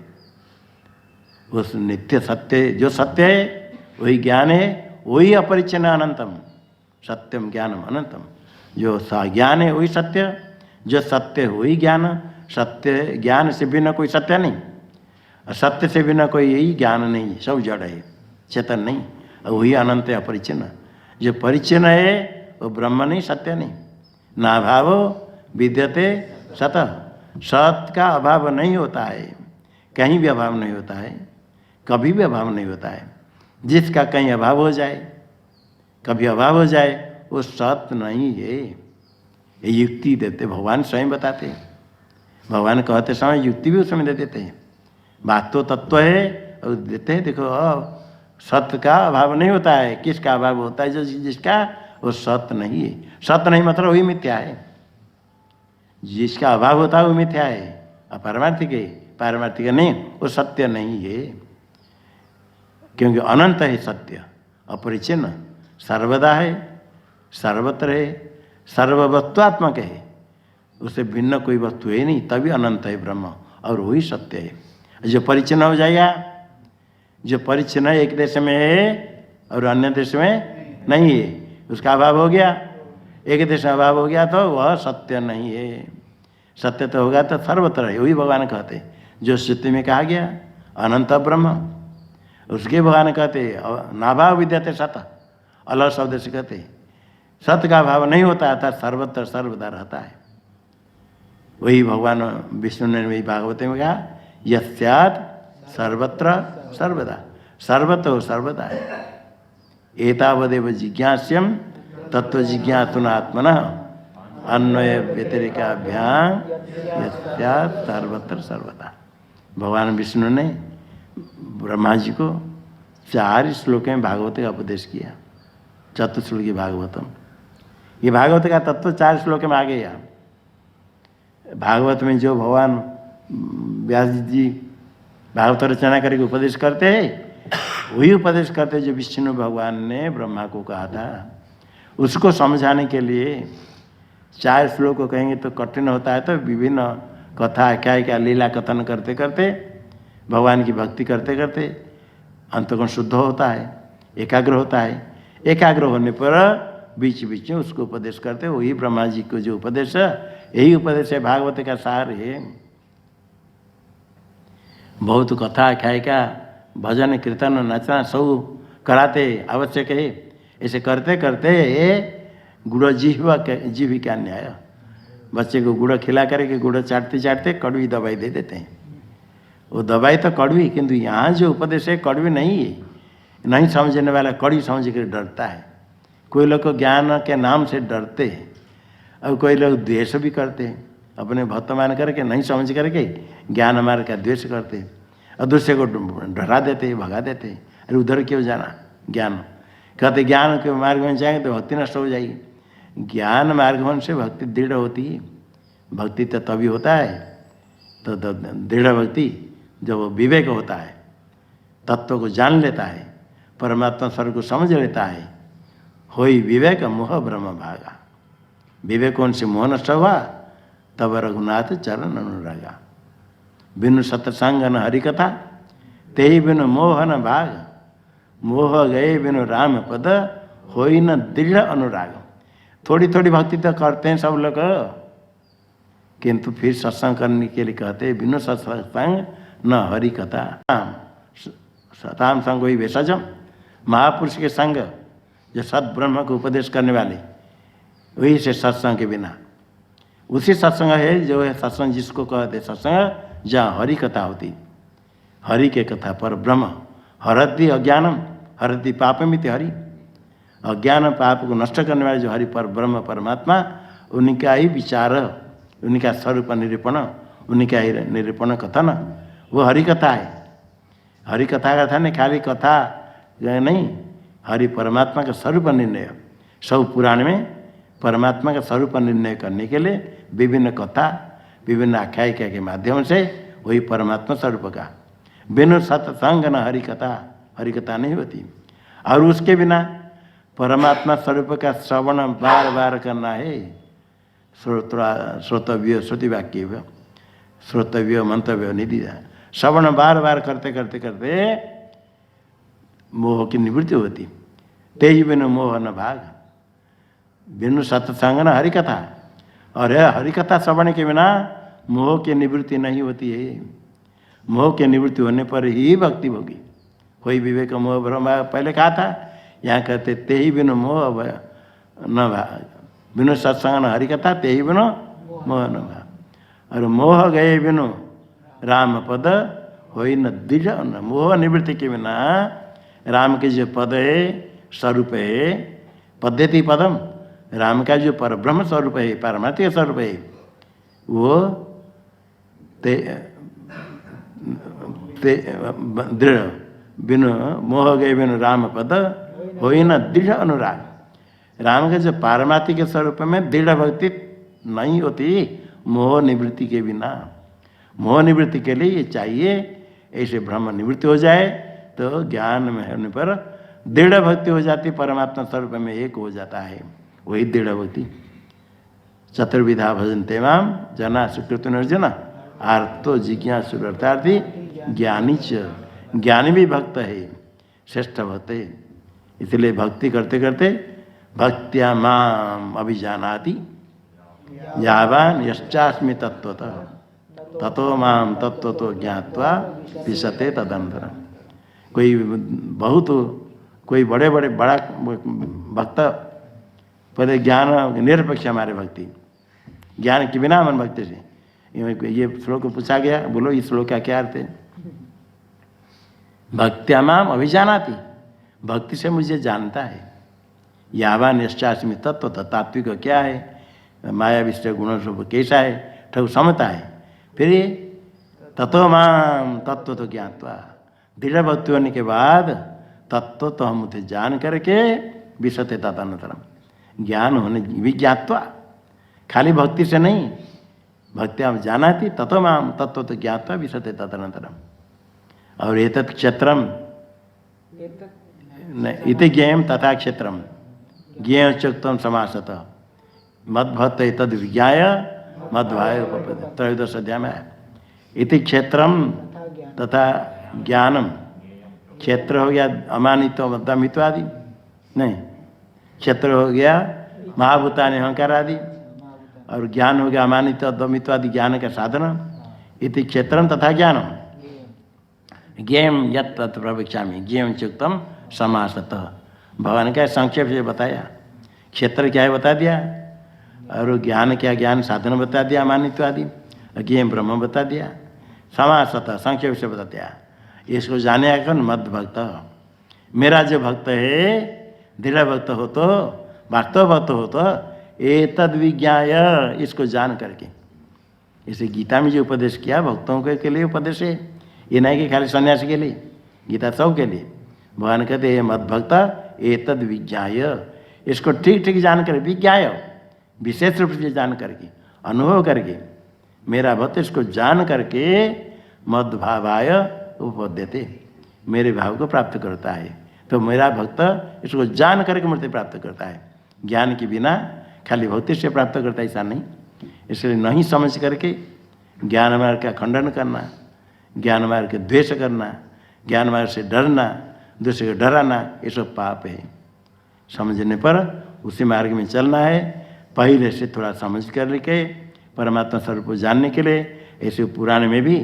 उस नित्य सत्य जो सत्य है वही ज्ञान है, वही अपरिच्छिन्न अनंतम, सत्यम ज्ञानम अनंतम। जो ज्ञान है वही सत्य, जो सत्य है वही ज्ञान। सत्य ज्ञान से बिना कोई सत्य नहीं, और सत्य से बिना कोई यही ज्ञान नहीं, सब जड़ है, चेतन नहीं, और वही अनंत है अपरिच्छिन्न। जो परिच्छिन्न है वो ब्रह्म नहीं, सत्य नहीं। ना भावो विद्यते सतः, सत का अभाव नहीं होता है, कहीं भी अभाव नहीं होता है, कभी भी अभाव नहीं होता है। जिसका कहीं अभाव हो जाए, कभी अभाव हो जाए, वो सत नहीं है। ये युक्ति देते भगवान स्वयं बताते हैं। भगवान कहते समय युक्ति भी उसमें दे देते हैं। बात तो तत्व है और देते हैं, देखो सत्य का अभाव नहीं होता है। किसका अभाव होता है? जो जिसका वो सत्य नहीं है। सत्य नहीं मतलब वही मिथ्या है। जिसका अभाव होता है वो मिथ्या है, अपारमार्थिक है। पारमार्थिक नहीं, वो सत्य नहीं है, क्योंकि अनंत है सत्य, अपरिचिन्न, सर्वदा है, सर्वत्र है, सर्ववस्तुआत्मक है, उससे भिन्न कोई वस्तु है नहीं, तभी अनंत है ब्रह्म, और वही सत्य है। जो परिचिन्न हो जाएगा, जो परिचिन्न एक देश में है और अन्य देश में नहीं है, उसका अभाव हो गया। एक देश में अभाव हो गया तो वह सत्य नहीं है। सत्य तो होगा तो सर्वत्र है, वही भगवान कहते हैं। जो श्रुति में कहा गया अनंत ब्रह्म, उसके भगवान कहते नाभाव विद्यते सत, अलग शब्द से कहते सत्य का भाव नहीं होता है, सर्वत्र सर्वदा रहता है। वही भगवान विष्णु ने वही भागवत में कहा यस्यात् सर्वत्र सर्वदा, सर्वत्र सर्वदा है। एतावदेव जिज्ञास्यम तत्व जिज्ञासुनात्मनः अन्वय व्यतिरेकाभ्याम यस्यात् सर्वत्र सर्वदा। भगवान विष्णु ने ब्रह्मा जी को 4 श्लोक में भागवत का उपदेश किया, चतुश्लोकी भागवतम। ये भागवत का तत्व 4 श्लोक में आ गया। भागवत में जो भगवान व्यास जी भागवत रचना करके उपदेश करते हैं, वही उपदेश करते जो विष्णु भगवान ने ब्रह्मा को कहा था। उसको समझाने के लिए 4 श्लोक को कहेंगे तो कठिन होता है, तो विभिन्न कथा क्या लीला कथन करते करते, भगवान की भक्ति करते करते अंतःकरण शुद्ध होता है, एकाग्र होता है। एकाग्र होने पर बीच बीच में उसको उपदेश करते, वही ब्रह्मा जी को जो उपदेश है, यही उपदेश है, भागवत का सार है। बहुत कथा ख्यायिका भजन कीर्तन नचना सब कराते आवश्यक है। ऐसे करते करते गुड़ जीविका न्याय, बच्चे को गुड़ खिला करके गुड़ चाटते चाटते कड़वी दवाई दे देते हैं। वो दवाई तो कड़वी, किंतु यहाँ जो उपदेश है कड़वी नहीं है। नहीं समझने वाला कड़ी समझ कर डरता है। कोई लोग ज्ञान के नाम से डरते हैं और कोई लोग द्वेष भी करते हैं। अपने भक्त मान करके नहीं समझ करके ज्ञान मार्ग का द्वेष करते हैं और दूसरे को डरा देते हैं, भगा देते हैं। अरे उधर क्यों जाना, ज्ञान कहते ज्ञान के मार्ग में जाएंगे तो भक्ति नष्ट हो जाएगी। ज्ञान मार्ग से भक्ति दृढ़ होती है। भक्ति तो तभी होता है तो दृढ़ भक्ति जब विवेक होता है, तत्व को जान लेता है, परमात्मा स्वर को समझ लेता है। होई विवेक मोह ब्रह्म भागा, विवेक उनसे मोह नष्ट हुआ तब रघुनाथ चरण अनुरागा। बिनु सत्संग न हरिकथा ते ही बिनु मोह न भाग, मोह गए बिनु राम पद होई न दृढ़ अनुराग। थोड़ी थोड़ी भक्ति तो करते हैं सब लोग, किंतु फिर सत्संग करने के लिए कहते हैं बिनु सत्संग न हरि कथा। सताम संग वही भेषजम, महापुरुष के संग जो सत ब्रह्म को उपदेश करने वाले, वही से सत्संग के बिना। उसी सत्संग है जो है सत्संग जिसको कहते सत्संग जहाँ हरि कथा होती। हरि के कथा पर ब्रह्म हरति अज्ञानम हरति पापमिति हरि। अज्ञान पाप को नष्ट करने वाले जो हरि पर ब्रह्म परमात्मा, उनका ही विचार, उनका स्वरूप निरूपण, उनका ही निरूपण कथन वो हरि कथा है। हरि कथा का था नहीं खाली कथा नहीं, हरि परमात्मा का स्वरूप निर्णय। सब पुराण में परमात्मा का स्वरूप निर्णय करने के लिए विभिन्न कथा विभिन्न आख्यायिका के माध्यम से वही परमात्मा स्वरूप का। बिनु सत्संग न हरि कथा नहीं होती। और उसके बिना परमात्मा स्वरूप का श्रवण बार बार करना है। श्रोतव्य श्रुति वाक्य श्रोतव्य मंतव्य निधि, श्रवण बार बार करते करते करते मोह की निवृत्ति होती। ते ही बिनु मोह न भाग, बिनु सत्संग न हरिकथा। और हरिकथा श्रवण के बिना मोह की निवृत्ति नहीं होती है। मोह की निवृत्ति होने पर ही भक्ति होगी। कोई विवेक मोह ब्रह्म पहले कहा था, यहाँ कहते ते ही बिनु मोह न भाग, बिनु सत्संग न हरिकथा ते ही बिनु मोह न भाग। और मोह गए बिनु राम पद होई न दृढ़। मोह निवृत्ति के बिना राम के जो पद है स्वरूप है, पद्धति पदम, राम का जो पर ब्रह्म स्वरूप है पारमार्थिक स्वरूप है वो दृढ़। बिनु मोह गए बिनु राम पद होई न दृढ़ अनुराग। राम के जो पारमार्थिक स्वरूप में दृढ़ भक्ति नहीं होती मोह निवृत्ति के बिना। मोह निवृत्ति के लिए ये चाहिए ऐसे ब्रह्म निवृत्ति हो जाए तो ज्ञान में होने पर दृढ़ भक्ति हो जाती, परमात्मा स्वरूप में एक हो जाता है, वही दृढ़ भक्ति। चतुर्विधा भजन्ते माम जना सुकृत निर्जना आर्तो जिज्ञासुरर्थार्थी ज्ञानी च। ज्ञानी भी भक्त है, श्रेष्ठ भक्त है। इसलिए भक्ति करते करते भक्त्या माम अभिजानाति यावान यश्चास्मि तत्त्वतः ततो माम तत्व तो ज्ञात्वा विशते तदंतर। कोई बड़े बड़े बड़ा भक्त पहले ज्ञान निरपेक्ष हमारे भक्ति, ज्ञान के बिना मन भक्ति से। ये श्लोक पूछा गया, बोलो इस श्लोक का क्या अर्थ है? भक्त्या माम अभिजानाति, भक्ति से मुझे जानता है। यावान यश्चास्मि तत्व, तात्विक क्या है, माया विष्ट गुणों सब कैसा है, ठग समझता है। फिर ये तत्व माम तत्व तो ज्ञातवा, दृढ़ भक्ति होने के बाद तत्व तो हम उसे जान करके विशते तदनंतरम, ज्ञान होने भी ज्ञातवा, खाली भक्ति से नहीं, भक्ति आप जाना थी तत्व माम तत्व तो ज्ञातवा विशते तदनंतरम। और एतत् क्षेत्रम इति ज्ञेयम तथा क्षेत्रम ज्ञेय चुक्तम समासतः मद्भक्त तद विज्ञाय मध्वाय उपपद। त्रयोदश अध्याय में इति क्षेत्रम तथा ज्ञानम। क्षेत्र हो गया अमानित्व मद्दमित्व आदि, नहीं, क्षेत्र हो गया महाभूतानि अहंकार आदि, और ज्ञान हो गया अमानित्व दमित्व आदि ज्ञान का साधन। इति क्षेत्रम तथा ज्ञानम, ज्ञेम यत् तत् प्रवक्ष्यामि ज्ञेम चुक्तम समासतः। भगवान का संक्षेप से बताया, क्षेत्र क्या है बता दिया, और ज्ञान क्या, ज्ञान साधन बता दिया, मानित्व आदि, ज्ञेम ब्रह्म बता दिया, समासतः संक्षेप से बता दिया। इसको जाने कौन? मद भक्त। मेरा जो भक्त है, दृढ़ भक्त हो तो, वास्तव भक्त हो तो एतद विज्ञाय, इसको जान करके। इसे गीता में जो उपदेश किया भक्तों के लिए उपदेश है, ये नहीं कि खाली सन्यासी के लिए, गीता सब के लिए। भगवान कहते हैं मद भक्त एतद विज्ञाय, इसको ठीक ठीक जान कर, विज्ञाय विशेष रूप से जान करके, अनुभव करके, मेरा भक्त इसको जान करके मद भावाय उपपद्यते, मेरे भाव को प्राप्त करता है। तो मेरा भक्त इसको जान करके मुक्ति प्राप्त करता है। ज्ञान के बिना खाली भक्ति से प्राप्त करता है ऐसा नहीं। इसलिए नहीं समझ करके ज्ञान मार्ग का खंडन करना, ज्ञान मार्ग के द्वेष करना, ज्ञान मार्ग से डरना, दूसरे को डराना, ये सब पाप है। समझने पर उसी मार्ग में चलना है। पहले से थोड़ा समझ कर के परमात्मा स्वरूप को जानने के लिए, ऐसे पुराण में भी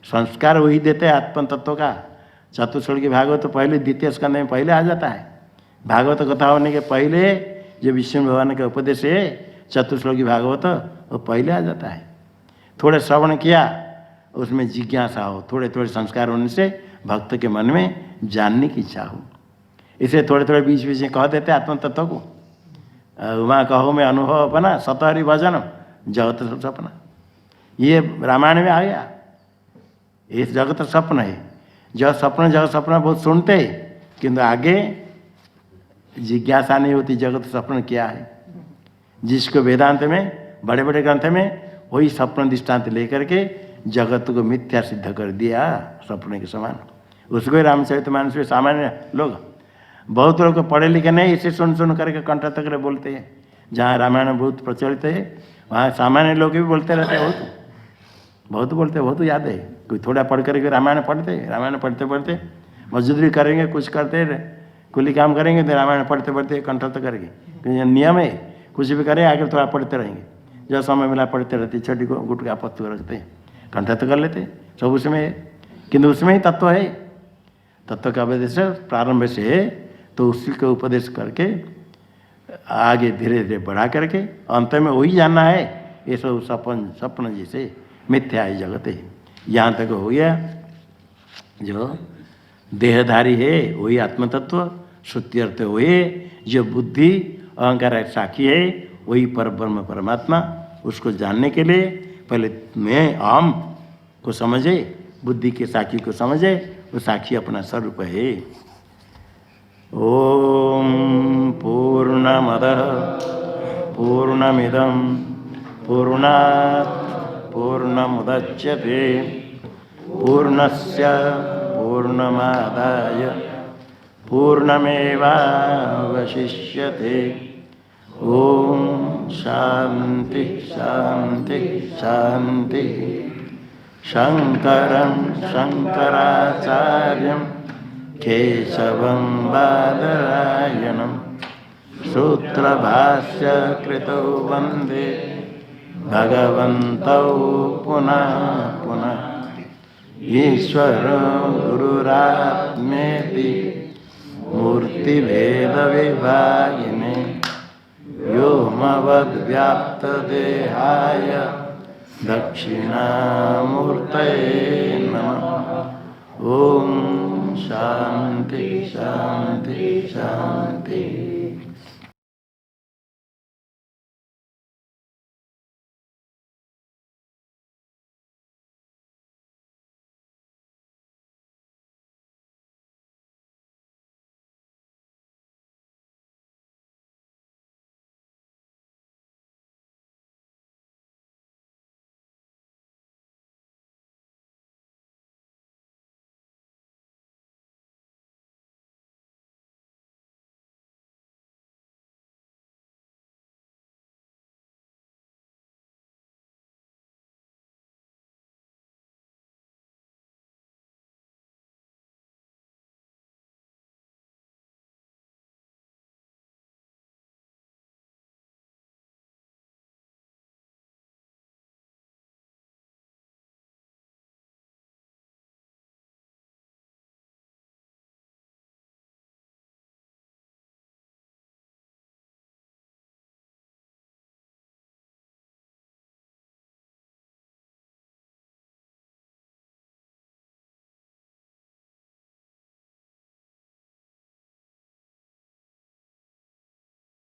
संस्कार वही देते हैं आत्म तत्व का। चतुश्लोकी भागवत तो पहले द्वितीय स्कंद में पहले आ जाता है। भागवत कथा होने के पहले जो विष्णु भगवान का उपदेश है चतुश्लोकी भागवत, वो पहले आ जाता है। थोड़े श्रवण किया, उसमें जिज्ञासा हो, थोड़े थोड़े संस्कार होने से भक्त के मन में जानने की इच्छा हो। इसे थोड़े थोड़े बीच बीच में कह देते आत्म तत्व को। वहाँ कहो मैं अनुभव अपना सतहरि भजन जगत सपना, ये रामायण में आ गया। ये जगत स्वप्न है, जगत स्वप्न बहुत सुनते हैं, किंतु आगे जिज्ञासा नहीं होती जगत स्वप्न क्या है। जिसको वेदांत में बड़े बड़े ग्रंथ में वही स्वप्न दृष्टांत लेकर के जगत को मिथ्या सिद्ध कर दिया स्वप्न के समान। उसको ही रामचरितमानस में सामान्य लोग, बहुत लोग पढ़े लिखे नहीं, इसे सुन सुन करके कंठ तक बोलते हैं। जहाँ रामायण बहुत प्रचलित है वहाँ सामान्य लोग भी बोलते रहते हैं, बहुत बोलते, बहुत याद है। कोई थोड़ा पढ़ करके रामायण पढ़ते पढ़ते मजदूरी करेंगे, कुछ करते कुली काम करेंगे तो रामायण पढ़ते पढ़ते कंठस्थ करेंगे। नियम है, कुछ भी करें आगे थोड़ा पढ़ते रहेंगे, जब समय मिला पढ़ते रहते, छोटी को गुटका पत्तू रखते कंठस्थ कर लेते, सब उसमें है। किंतु उसमें ही तत्व है, तत्व का उपदेश प्रारंभ से है, तो उसी को उपदेश करके आगे धीरे धीरे बढ़ा करके अंत में वही जानना है। ये सब सपन जैसे मिथ्या है जगत है। यहाँ तक हो गया। जो देहधारी है वही आत्मतत्व, श्रुति अर्थ वही, जो बुद्धि अहंकार साक्षी है वही परब्रह्म परमात्मा। उसको जानने के लिए पहले मैं अहम को समझे, बुद्धि के साक्षी को समझे, वो साक्षी अपना स्वरूप है। ओम पूर्णमदः पूर्णमिदं पूर्णात् पूर्णमुदच्यते पूर्णस्य पूर्णमादाय पूर्णमेवावशिष्यते। ओम शांति शांति शांति। शंकरं शंकराचार्यं केशवं बादरायणं सूत्रभाष्य कृतौ वन्दे भगवन्तौ पुनः पुनः। ईश्वरो गुरुरात्मेति मूर्तिभेदविभागिने व्योमवद्व्याप्तदेहाय दक्षिणामूर्तये नमः। ओम शांति शांति शांति।